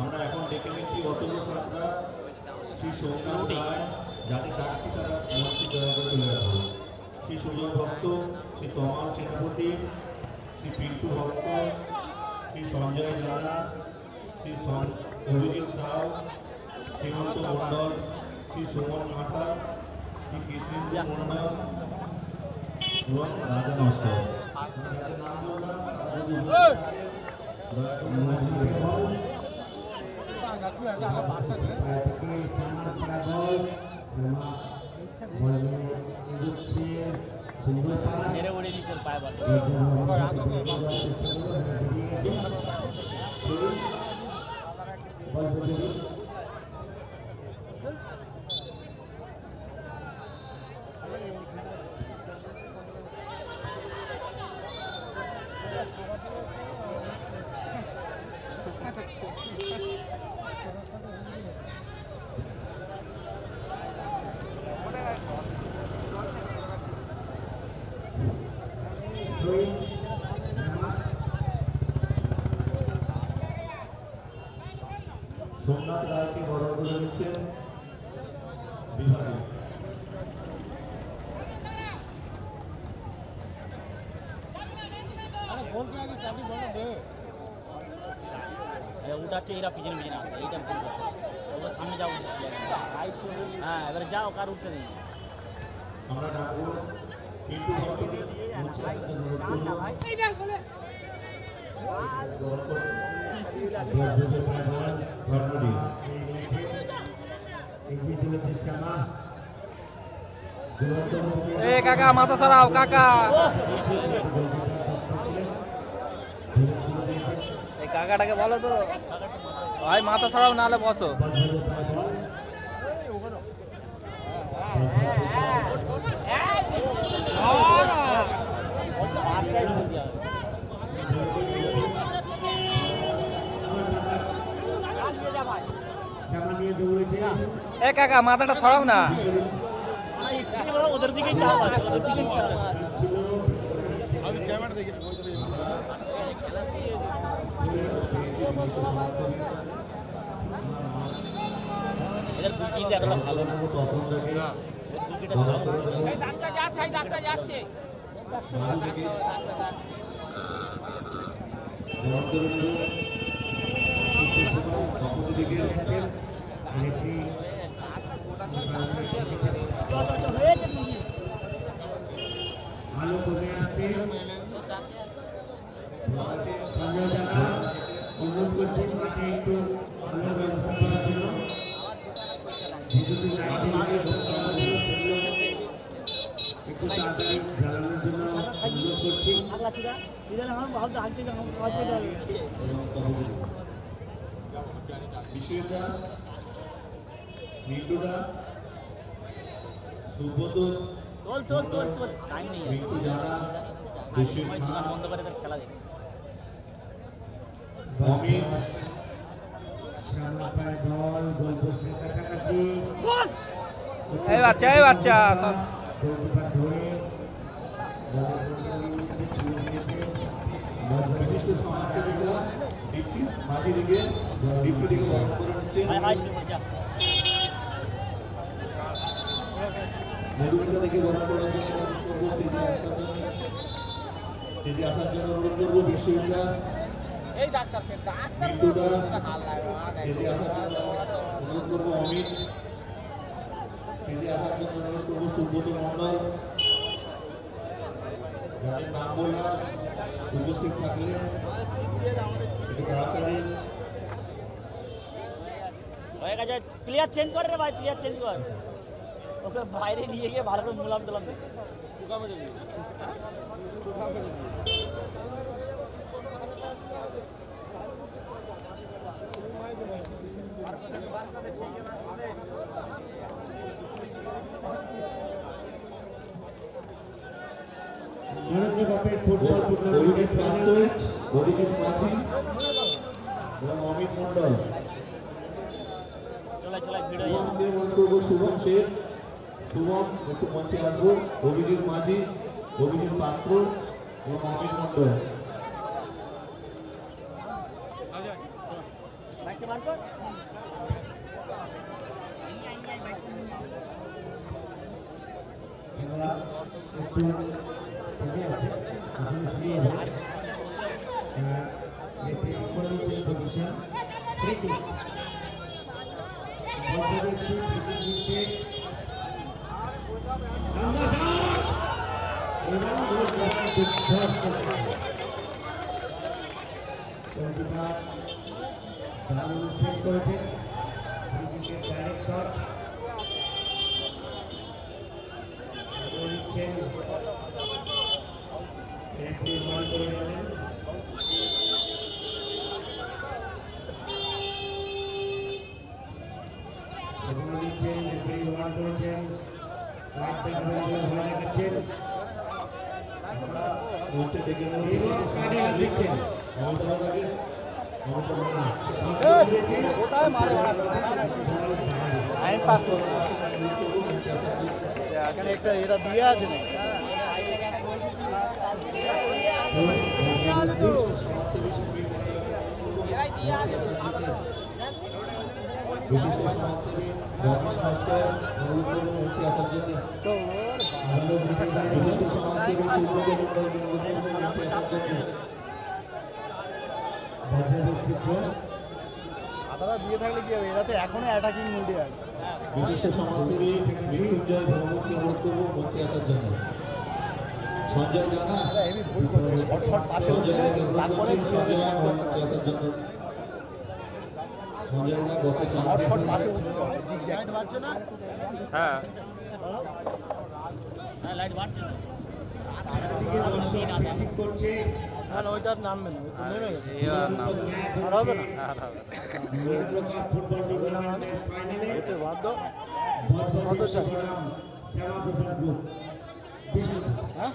আমরা এখন ডেকে নিচ্ছি অতল সাঁতরা, শ্রী সোমনাথ রায়, যাদের ডাকছি তারা মঞ্চে দয়া করে চলে আসবে। শ্রী সুজন ভক্ত, শ্রী তমাল সেনাপতি, শ্রী পিন্টু ভক্ত, শ্রী সঞ্জয় জানা, শ্রী অভিজিৎ সাউ, শ্রীমন্ত মণ্ডল, শ্রী সুমন মাঠা, শ্রী কৃষ্ণেন্দু মণ্ডল এবং রাজা নস্কর। যাদের নাম বললাম মেরে উড়ে দিচ্ছে পায়ে বল। সোমনাথ রায়কে বরণ করে নিচ্ছেন বিভাগে। উঠাচ্ছে এরা পিছনে পিছনে আসবে, এইটা ভুল করছে। ওদের সামনে যাওয়া উচিত ছিল। হ্যাঁ, এবারে যাও, কার উঠতে নেই। আমরা ডাকবো পিন্টু ভক্তকে মঞ্চে আসতে অনুরোধ করব। এ কাকা মাথা সরাও কাকা, এই কাকাটাকে বলো তো ভাই মাথা সরাও, নাহলে বসো। এ কাকা মাথাটা সরাও না। ওদের দিকেই চাপ আছে, ওদের দিকেই চাপ আছে। আমি ক্যামেরা দেখি কিন্তু এতটা ভালো না তপনদাকে সুকিটা চাও মাধুকে আলো কমে আসছে সঞ্জয় দাদা অনুরোধ করছি মাঠে একটু আলোর ব্যবস্থা করার জন্য বিদ্যুতের লাইন একটু তাড়াতাড়ি জ্বালানোর জন্য অনুরোধ করছি। বিশ্বজিৎদা, মিন্টুদা, সুব্রত, টাইম নেই মিন্টু জানা, বিশ্বজিৎ দোকান খান, বন্ধ করে খেলা দেখি অমিত, শ্যামাপাড়ায় বল গোলপোস্টের কাছাকাছি এই বাচ্চা সব গোলকিপার ধরে বলের মধ্যে ছুঁয়ে দিয়েছে। বিশিষ্ট সমাজসেবিকা দীপ্তি মাঝি দিকে দীপ্তি দিকে বরণ করে নিচ্ছে হাই হাই শুরু যা মধুমিতা দিকে বরণ করার জন্য অনুরোধ করবো স্টেজে আসার জন্য অনুরোধ করবো বিশ্বজিৎদা, মিন্টুদা স্টেজে আসার জন্য অনুরোধ করবো অমিত, স্টেজে আসার জন্য অনুরোধ করবো সুব্রত মণ্ডল। যাদের নাম বললাম উপস্থিত থাকলে একটু তাড়াতাড়ি হয়ে গেছে প্লেয়ার চেঞ্জ করে রে ভাই প্লেয়ার চেঞ্জ কর ওকে বাইরে নিয়ে গিয়ে ভালো করে মুলাম দিলাম নরেন্দ্রবাপের ফুটবল অভিজিৎ টুর্নামেন্টের প্রান্ত, অভিজিৎ মাঝি এবং অমিত মণ্ডল। চলে চলে ভিড় হয়ে শুভম দিয়ে মনে করবো শুভম শেখ, শুভম একটু মঞ্চে আসবো, অভিজিৎ মাঝি, অভিজিৎ পাত্র এবং অমিত মণ্ডল। বাইকটা বার কর দারুণ সেভ করেছেন ডাইরেক্ট শট দিচ্ছেন রেফারি বল করে গেলেন দিচ্ছেন রেফারি বল করেছেন ভয় দেখাচ্ছেন মঞ্চে ডেকে দিচ্ছেন মমতাকে ওটাই মারে টাইম পাস করো এখানে একটা এটা দিয়ে আছে নাকি বিশিষ্ট সমাজসেবী রমেশ মাস্টার অনুরোধ করবো মঞ্চে আসার জন্য। বিশিষ্ট সমাজসেবী সুব্রত মণ্ডলকে অনুরোধ করবো মঞ্চে আসার জন্য। আদারা দিয়ে থাকলে কি হবে এরা তো এখনো অ্যাটাকিং মুডে আছে বিশিষ্ট সমাজসেবী মৃত্যুঞ্জয় ভৌমকে অনুরোধ করবো মঞ্চে আসার জন্য। সঞ্জয় জানা হেভি ভুল করছে শর্ট শর্ট পাশে সঞ্জয় দাকে অনুরোধ তারপরে করছি সঞ্জয় মঞ্চে আসার জন্য। সঞ্জয় দা গত শর্ট 4 শর্ট বছর পাশে উঠতে হবে জিগজ্যাগ মারছে না হ্যাঁ হ্যাঁ লাইট বাড়ছে না করছে আর ওইটার নামবে না ওই তো নেমে গেছে এবার নাম আর হবে না আর হবে ফুটবল টুর্নামেন্টের ফাইনালে ওইটা বাদ দাও কত চাই শ্যামাপ্রসাদ গ্রুপ হ্যাঁ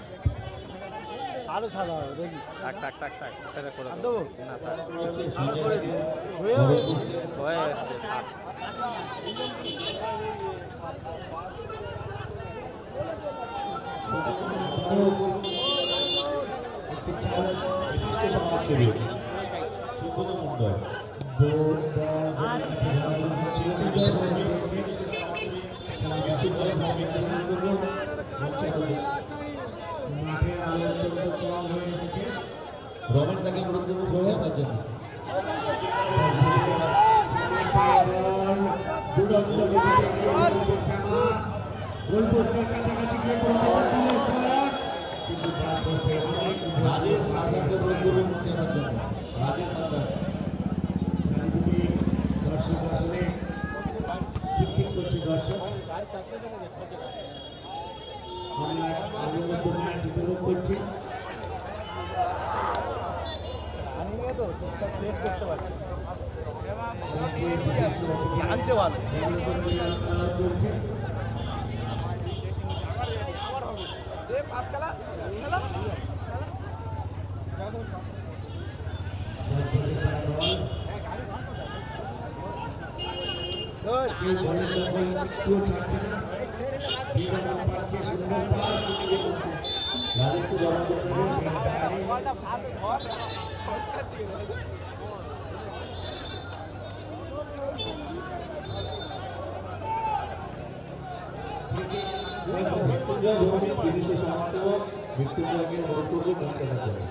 আরো সাদা হবে দেখি টাক টাক টাক টাক এটা করে আর দেবো দেবো না থাক সঞ্জয় দাকে হয়ে গেছে হয়ে এসছে থাক। বিশিষ্ট সমাজসেবী সুব্রত মণ্ডল। বিশিষ্ট গোল পোস্টের কাছাকাছি গিয়ে পৌঁছে শট, কিন্তু গোল পোস্টে রাজেশ সারদারকে অনুরোধ করবো মঞ্চে আসার জন্য। রাজেশ সারদার চারিদিকে দর্শক আসলে ঠিক করছে দর্শক। আমরা আগের মতো ম্যাচ উপভোগ করছি। তো ঠিকঠাক প্লেস করতে পারছি চলছে আনছে ভালো চলছে রাজেশকে জমা করতে মৃত্যুঞ্জয় ধর্মী তিরিশে সমাপ্ত মৃত্যুঞ্জয়কে অনুরোধ করবো মঞ্চে আসার জন্য।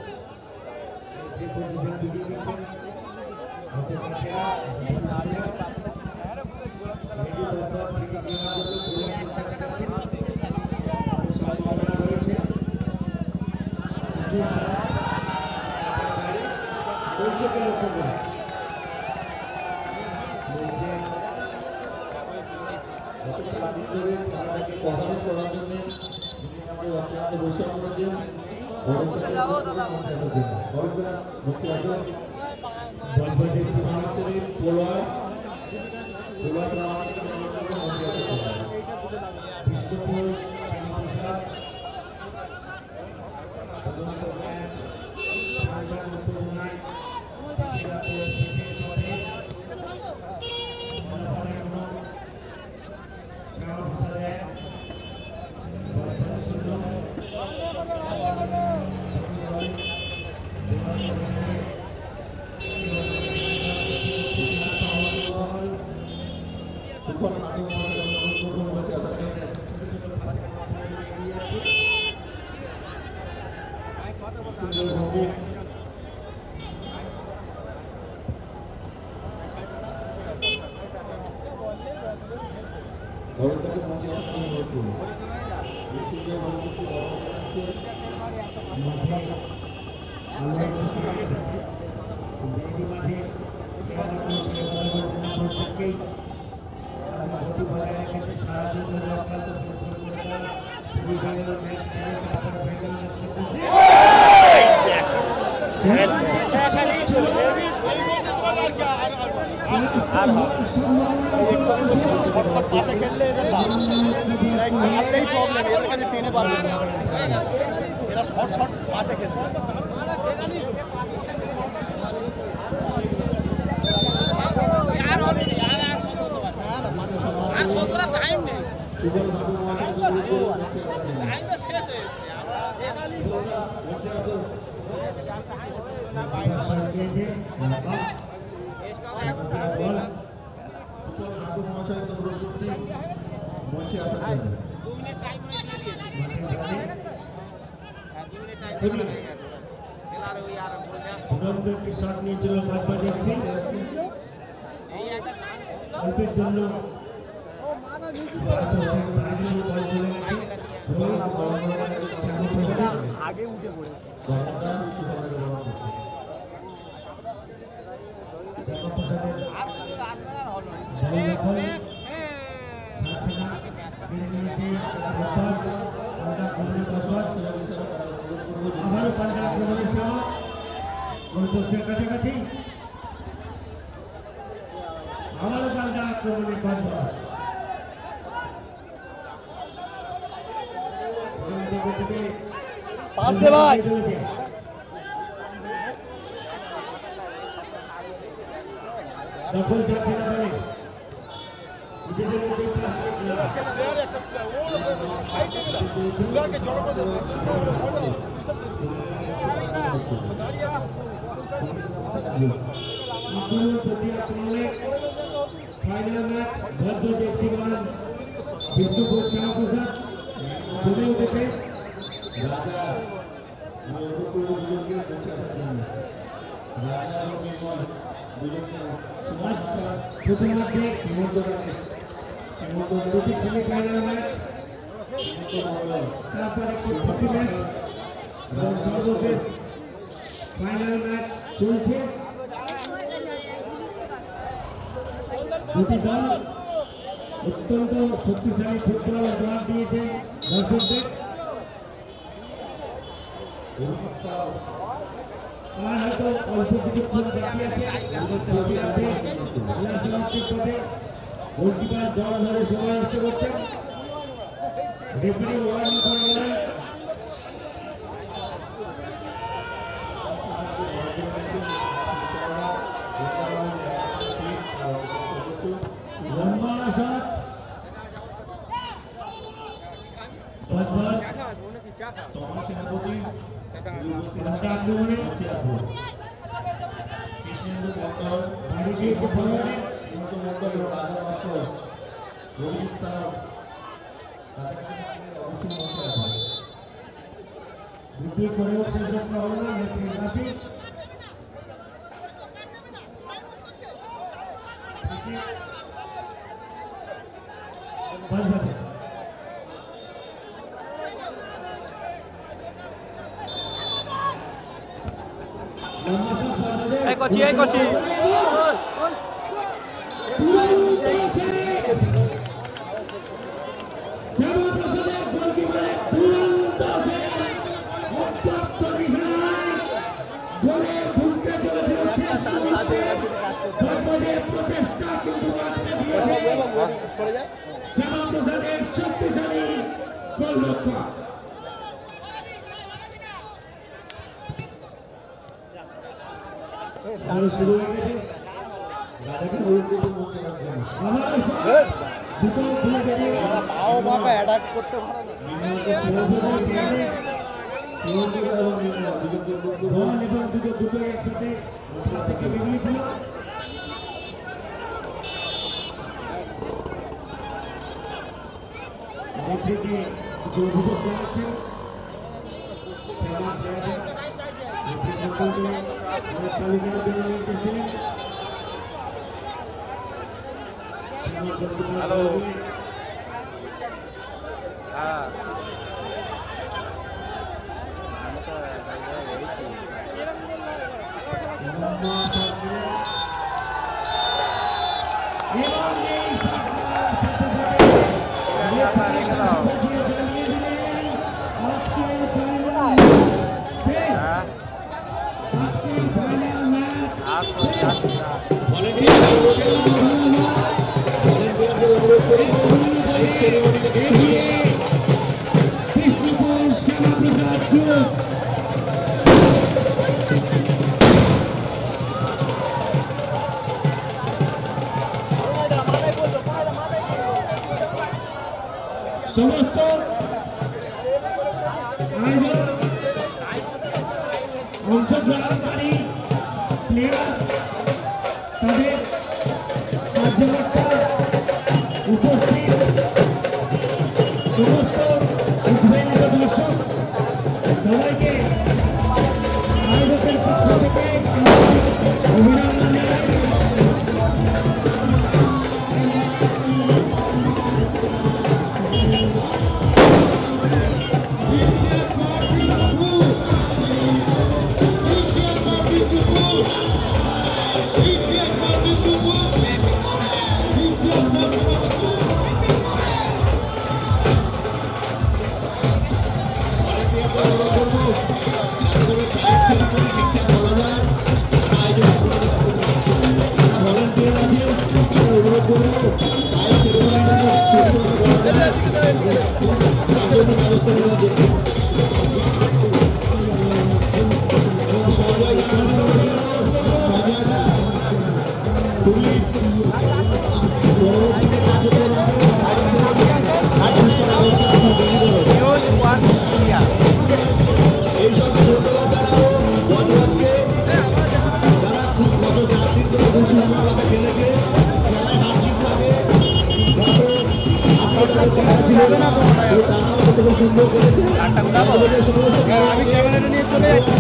খেলাটাকে কভারেজ করার জন্য আমাদের অক্লান্ত পরিশ্রম করেছেন শর্ট পাশে খেললে এদের মারলেই প্রবলেম, এদের কাছে টেনে পারবে না, এরা শর্ট পাশে খেলবে। শট নিয়েছিল অল্পের জন্য আগে উঠে পড়ে আবারও পাল্টা আক্রমণের সময় গোলপোস্টের কাছাকাছি আবারও পাল্টা আক্রমণের পর্যায়ে পাস দে ভাই। দখল যাচ্ছে না বলে নিজেদের মধ্যে প্রতি আক্রমণে ফাইনাল ম্যাচ ভদ্র দেখছি বনাম বিষ্ণুপুর শ্যামাপ্রসাদ জমে উঠেছে। রাজা দুজনকে পৌঁছে আসার জন্য রাজা এবং দুজনকে প্রথমার্ধে সমর্থন আছে দুটি সেমিফাইনাল ম্যাচ, তারপর একটি ট্রফি ম্যাচ এবং সর্বশেষ ফাইনাল ম্যাচ চলছে। দুটি দল অত্যন্ত শক্তিশালী ফুটবল উপহার দিয়েছে দর্শকদের। আর হয়তো অল্প কিছুক্ষণ বাকি আছে গোলকিপার দল ধরে সময় নষ্ট করছেন। রেফারি ওয়ার্নিং করে গেলেন। লম্বা শট তখন সেনাপতি আক্রমণে কৃষ্ণেন্দু মন্ডল বাড়ির ফরওয়ার্ডে মন্ডল রাজা মাস্টার রবি স্যার অবশ্যই মনে রাখবেন। দুটি করেও শেষ করতে হবে না। রেফারি এই কোচি সরে যায় শক্তিশালী গোলরক্ষক শুরু হয়ে গেছে। রাজাকে হলুদ দিতে মনে রাখবেন। দুটো খুলে বেরিয়ে গেল। পাও বাঁকা অ্যাটাক করতে পারে না। বল এবং দুটো একসাথে থেকে বেরিয়েছিল। রেফারিকে কিছু অভিযোগ জানাচ্ছেন। হ্যালো হ্যাঁ কৃষ্ণপুর শ্যামাপ্রসাদ গ্রুপ সমস্ত আয়োজক অংশগ্রহণকারী প্লেয়ার তাদের কার্যকর্তা উপস্থিত সমস্ত উদ্বেলিত দর্শক সবাইকে আয়োজকের পক্ষ থেকে অভিনন্দন জানাই। আমি ক্যামেরাটা নিয়ে চলে যাচ্ছি।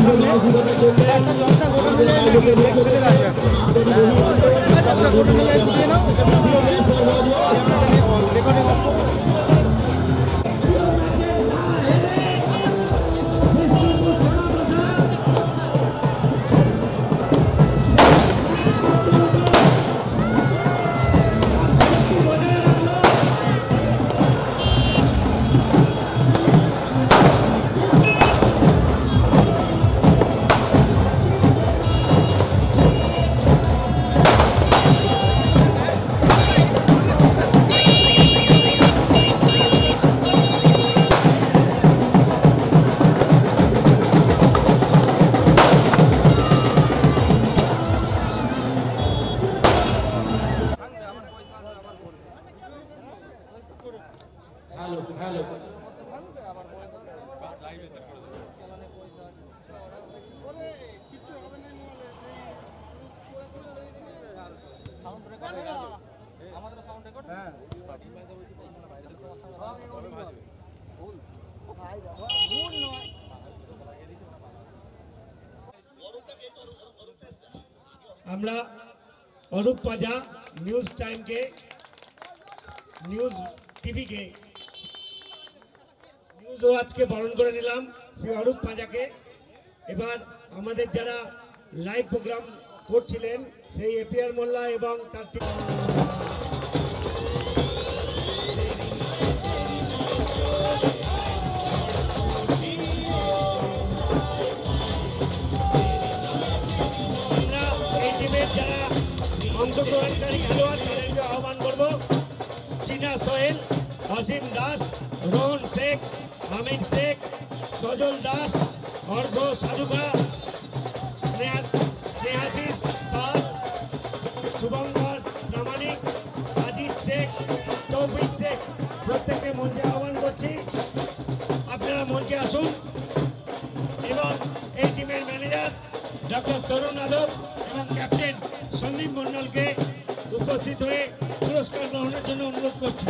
হ্যালো হ্যালো সাউন্ড রেকর্ড আমাদের সাউন্ড রেকর্ড হ্যাঁ আমরা অরূপ পাজা নিউজ টাইমকে নিউজ টিভিকে নিউজ ওয়াচকে বরণ করে নিলাম শ্রী অরূপ পাজাকে। এবার আমাদের যারা লাইভ প্রোগ্রাম করছিলেন সেই এপিআর মোল্লা এবং তার যারা অংশগ্রহণকারী খেলোয়াড় তাদেরকে আহ্বান করব। চীনা সোহেল, অসীম দাস, রোহন শেখ, হামিদ শেখ, সজল দাস, অর্ঘ সাধুকা, স্নেহাশিস পাল, শুভঙ্কর প্রামাণিক, আজিত শেখ, তৌফিক শেখ প্রত্যেককে মঞ্চে আহ্বান করছি। আপনারা মঞ্চে আসুন এবং এই টিমের ম্যানেজার ডক্টর তরুণ যাদব এবং ক্যাপ্টেন সন্দীপ মন্ডলকে উপস্থিত হয়ে পুরস্কার গ্রহণের জন্য অনুরোধ করছি।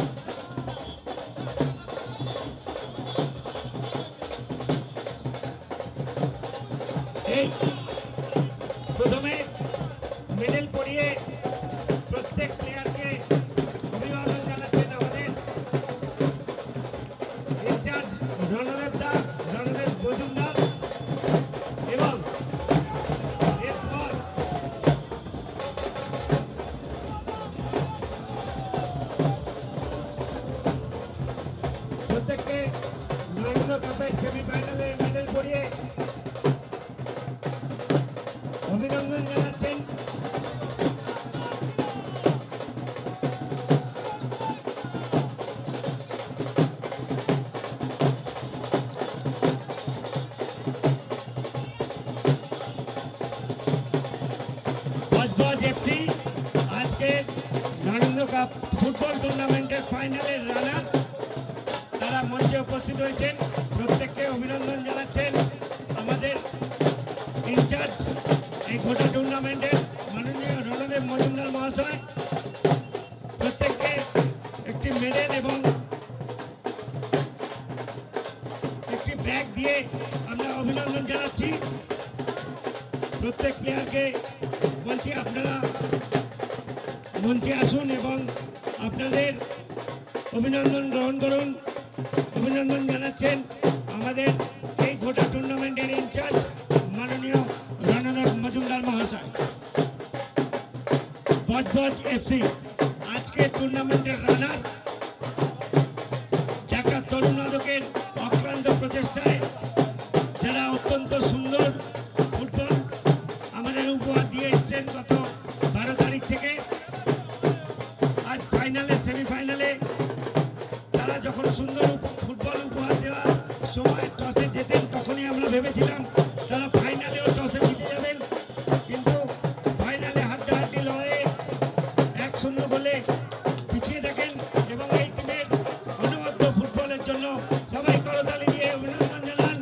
এই প্রথমে মেডেল পরিয়ে প্রত্যেক প্লেয়ারকে অভিবাদন জানাচ্ছেন আমাদের ইনচার্জ রণদেব দা, রণদেব মজুমদার এবং এরপর প্রত্যেককে নরেন্দ্র কাপের সেমিফাইনালে মেডেল পরিয়ে অভিনন্দন জানাচ্ছেন বজবজ এফসি আজকে নরেন্দ্র কাপ ফুটবল টুর্নামেন্টের ফাইনালের রানার। তারা মঞ্চে উপস্থিত হয়েছেন, প্রত্যেককে অভিনন্দন জানাচ্ছেন আমাদের ইনচার্জ এই গোটা টুর্নামেন্টের মাননীয় রণদেব মজুমদার মহাশয়। প্রত্যেককে একটি মেডেল এবং একটি ব্যাগ দিয়ে আমরা অভিনন্দন জানাচ্ছি। প্রত্যেক প্লেয়ারকে বলছি আপনারা মঞ্চে আসুন এবং আপনাদের অভিনন্দন গ্রহণ করুন। অভিনন্দন জানাচ্ছেন আমাদের এই গোটা টুর্নামেন্টের ইনচার্জ মাননীয় রণদেব মজুমদার মহাশয়। বজবজ এফসি আজকের টুর্নামেন্টের রানার। ডাক্তার তরুণ যাদবের অক্লান্ত প্রচেষ্টায় যারা অত্যন্ত সুন্দর ফুটবল আমাদের উপহার দিয়ে এসছেন গত 12 তারিখ থেকে। আজ ফাইনালে সেমিফাইনালে তারা যখন সুন্দর ফুটবল উপহার দেওয়ার সময় টসে জেতেন তখনই আমরা ভেবেছিলাম তারা ফাইনালেও টসে জিতে যাবেন, কিন্তু ফাইনালে হাড্ডাহাড্ডি লড়াইয়ে 1-0 গোলে পিছিয়ে থাকেন এবং এই টিমের অনবদ্য ফুটবলের জন্য সবাই করতালি দিয়ে অভিনন্দন জানান।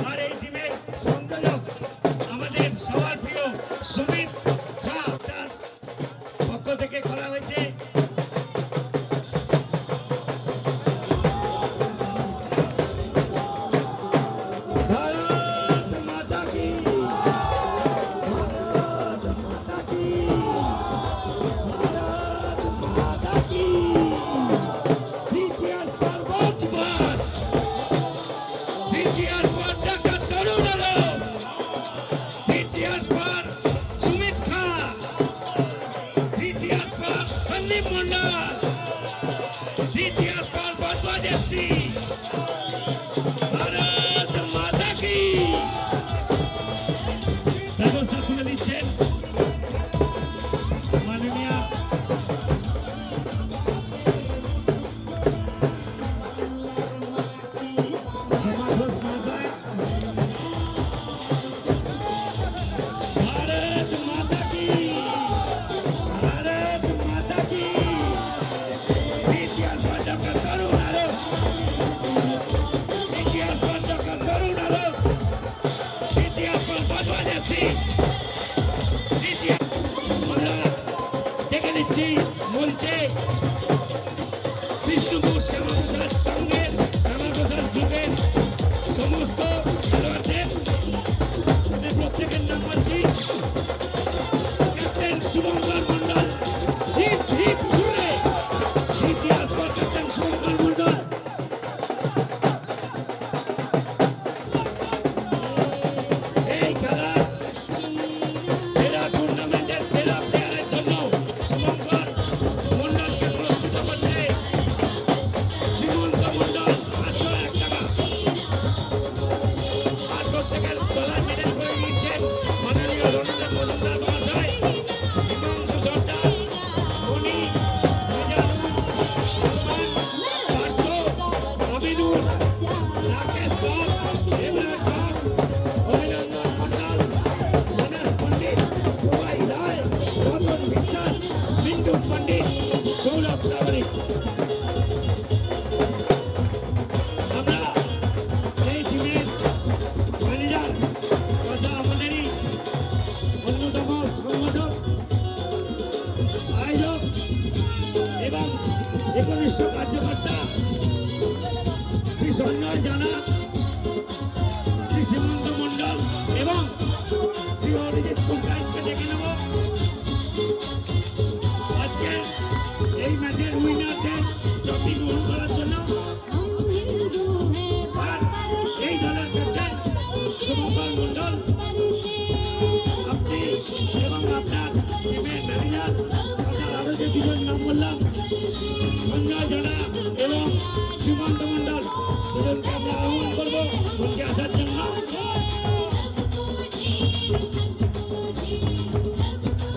আর এই টিমের সংযোজক আমাদের সবার প্রিয় সুমিত খা, তার পক্ষ থেকে করা হয়েছে भारत माता की, भारत माता की, भारत माता की। Three cheers for Bojboj. Three cheers for Dr. Tarun Yadav. Three cheers for Sumit Kha. Three cheers for Sandeep Mondal. Three cheers for Bojboj FC. Bharat माता की। ব্যবস্থা তুলে দিচ্ছেন মাননীয় সোমা ঘোষ মহাশয়। भारत माता की, भारत माता की। বিষ্ণুপুর শ্যামাপ্রসাদ সঙ্গের শ্যামাপ্রসাদ গ্রুপের সমস্ত খেলোয়াড়দের প্রত্যেকের নাম বলছি। Captain Shubhankar Mondal, hip hip hooray! ইতিহাস ফর ক্যাপ্টেন শুভঙ্কর মন্ডল। এই খেলার সেরা টুর্নামেন্টের সেরা প্লেয়ারের জন্য শুভঙ্কর মন্ডলকে পুরস্কৃত করতে শ্রীমন্ত মন্ডল 501 টাকা। আর প্রত্যেকের গলায় মেডেল করে দিচ্ছেন মাননীয় রণদেব মজুমদার মহাশয়, হিমাংশু সর্দার, মণি, মিজানুর, সালমান, পার্থ, আমিনুর, রাকেশ কর, দেবরাজ কর, অভিনন্দন মন্ডল, মানস পণ্ডিত, প্রভাই রায়, রতন বিশ্বাস, মিন্টু পণ্ডিত, সৌরভ প্রামাণিক। আমরা এই টিমের ম্যানেজার তথা আমাদেরই অন্যতম সংগঠক, আয়োজক এবং একনিষ্ঠ কার্যকর্তা শ্রী সঞ্জয় জানা, শ্রী সীমন্ত মন্ডল এবং শ্রী অরিজিৎ কুলকারকে ডেকে নেব আজকে এই ম্যাচের উইনারদের ট্রফি গ্রহণ করার জন্য। আর এই দলের ক্যাপ্টেন শুভঙ্কর মন্ডল, আপনি এবং আপনার টিমের ম্যানেজার তথা আরো যে দুজন নাম বললাম, সঞ্জয় জানা এবং সীমন্ত মন্ডল, দুজনকে আমরা আহ্বান করবো মঞ্চে আসার জন্য।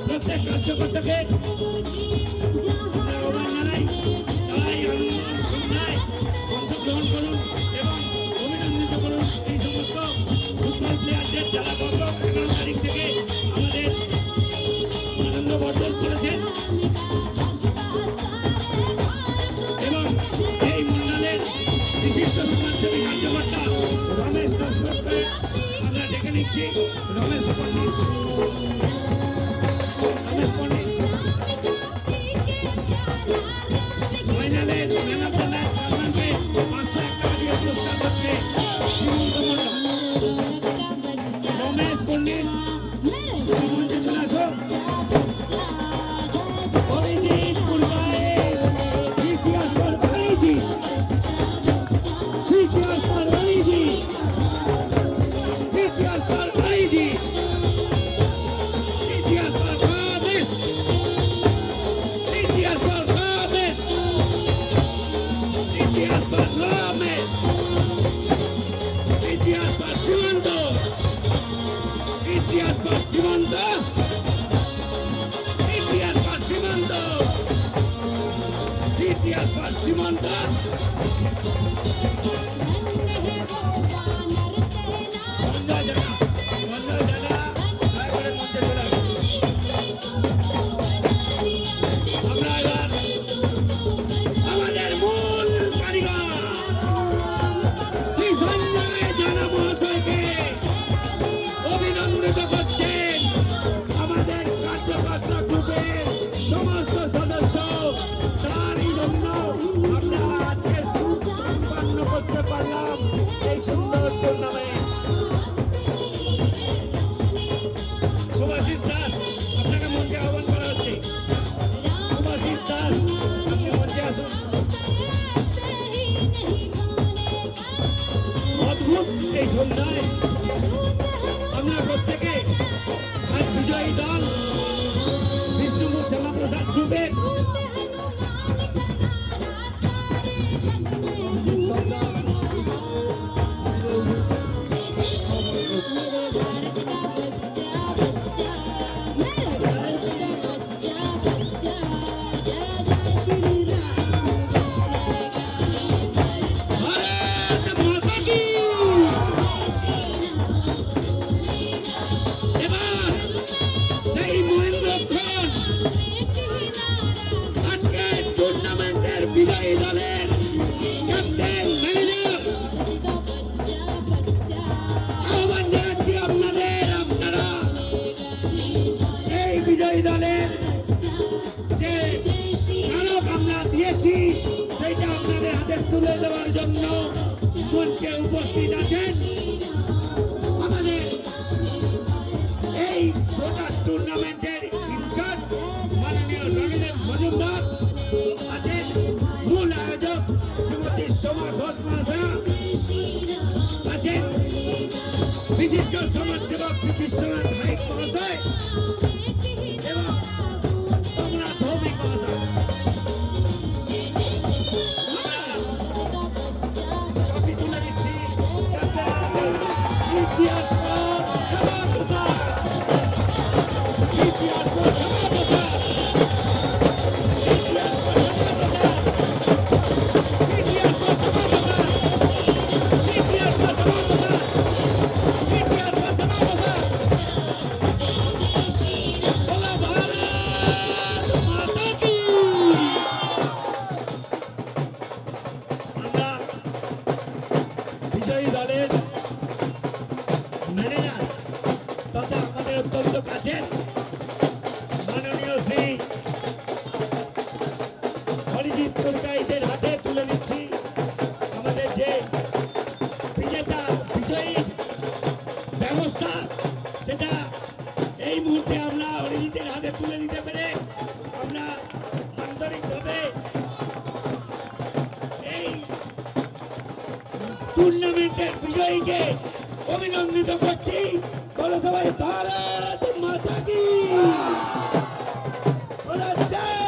প্রত্যেক কার্যকর্তাকে আমরা আহ্বান জানাই, তারাই সন্ধ্যায় অংশগ্রহণ করুন এবং অভিনন্দিত করুন এই সমস্ত ফুটবল প্লেয়ারদের যারা গত 11 তারিখ থেকে আমাদের আনন্দবর্ধন করেছেন। এবং এই মন্ডলের বিশিষ্ট সমাজসেবী কার্যকর্তা রমেশ নস্করকে আমরা ডেকে নিচ্ছি। রমেশ পণ্ডিত, ফাইনালে ম্যান অফ দ্য ম্যাচ সালমানকে 501 টাকা দিয়ে পুরস্কার করছে সীমন্ত মন্ডল। রমেশ পণ্ডিত, তুমি মঞ্চে চলে আসো। অরিজিৎ কুলকার, ইতিহাস ফর অরিজিৎ, ইতিহাস ফর অরিজিৎ, ইতিহাস ফর অরিজিৎ, ইতিহাস ফর রমেশ, ইতিহাস ফর রমেশ, ইতিহাস ফর রমেশ, ইতিহাস ফর সীমন্ত, ইতিহাস ফর সীমন্ত, ইতিহাস ফর সীমন্ত, ইতিহাস ফর সীমন্ত। সঞ্জয় জানা, সঞ্জয় জানা, দয়া করে মঞ্চে চলে আসুন। আমরা এবার আমাদের মূল কারিগর শ্রী সঞ্জয় জানা মহাশয়কে অভিনন্দিত করছেন। আমাদের কার্যকর্তা গ্রুপের সমস্ত সদস্য, তারই জন্য আমরা আজকে সম্পন্ন করতে পারলাম এই সুন্দর টুর্নামেন্ট। সুভাষিস দাস, আপনাকে মঞ্চে আহ্বান করা হচ্ছে। সুভাষিস দাস, আপনি মঞ্চে আসুন। অদ্ভুত এই সন্ধ্যায় আমরা প্রত্যেকে আর বিজয়ী দল বিষ্ণুপুর শ্যামাপ্রসাদ গ্রুপের বিজয়ী দলের ক্যাপ্টেন ম্যানেজার আহ্বান জানাচ্ছি আপনাদের। আপনারা এই বিজয়ী দলের যে স্মারক পেয়েছি সেটা আপনাদের হাতে তুলে দেওয়ার জন্য মঞ্চে উপস্থিত আছেন আমাদের এই গোটা টুর্নামেন্টের ইনচার্জ মাননীয় রণদীপ মজুমদার, আছেন মূল আয়োজক শ্রীমতী সোমা ঘোষ মহাশয়া, আছেন বিশিষ্ট সমাজসেবক শ্রী বিশ্বনাথ নাইক মহাশয় এবং কমলা ভৌমিক মহাশয়। সবই তুলে দিচ্ছি ইতিহাস সভা প্রসাদ, ইতিহাস সভা প্রসাদ, ইতিহাস সভা প্রসাদ, ইতিহাস সভা প্রসাদ, ইতিহাস সভা প্রসাদ, ইতিহাস সভা প্রসাদ। বলো ভারত মাতা কি। আমরা বিজয়ী দলের ম্যানেজার তথা আমাদের অত্যন্ত কাছের মাননীয় শ্রী অরিজিৎ পুরকাইতের হাতে তুলে দিচ্ছি আমাদের যে বিজেতা বিজয়ীর ব্যবস্থা, সেটা এই মুহূর্তে আমরা অরিজিতের হাতে তুলে দিতে পেরে আমরা আন্তরিকভাবে এই টুর্নামেন্টের বিজয়ীকে অভিনন্দিত করছি। বলো সবাই ভারত মাতা কি। বলো জয়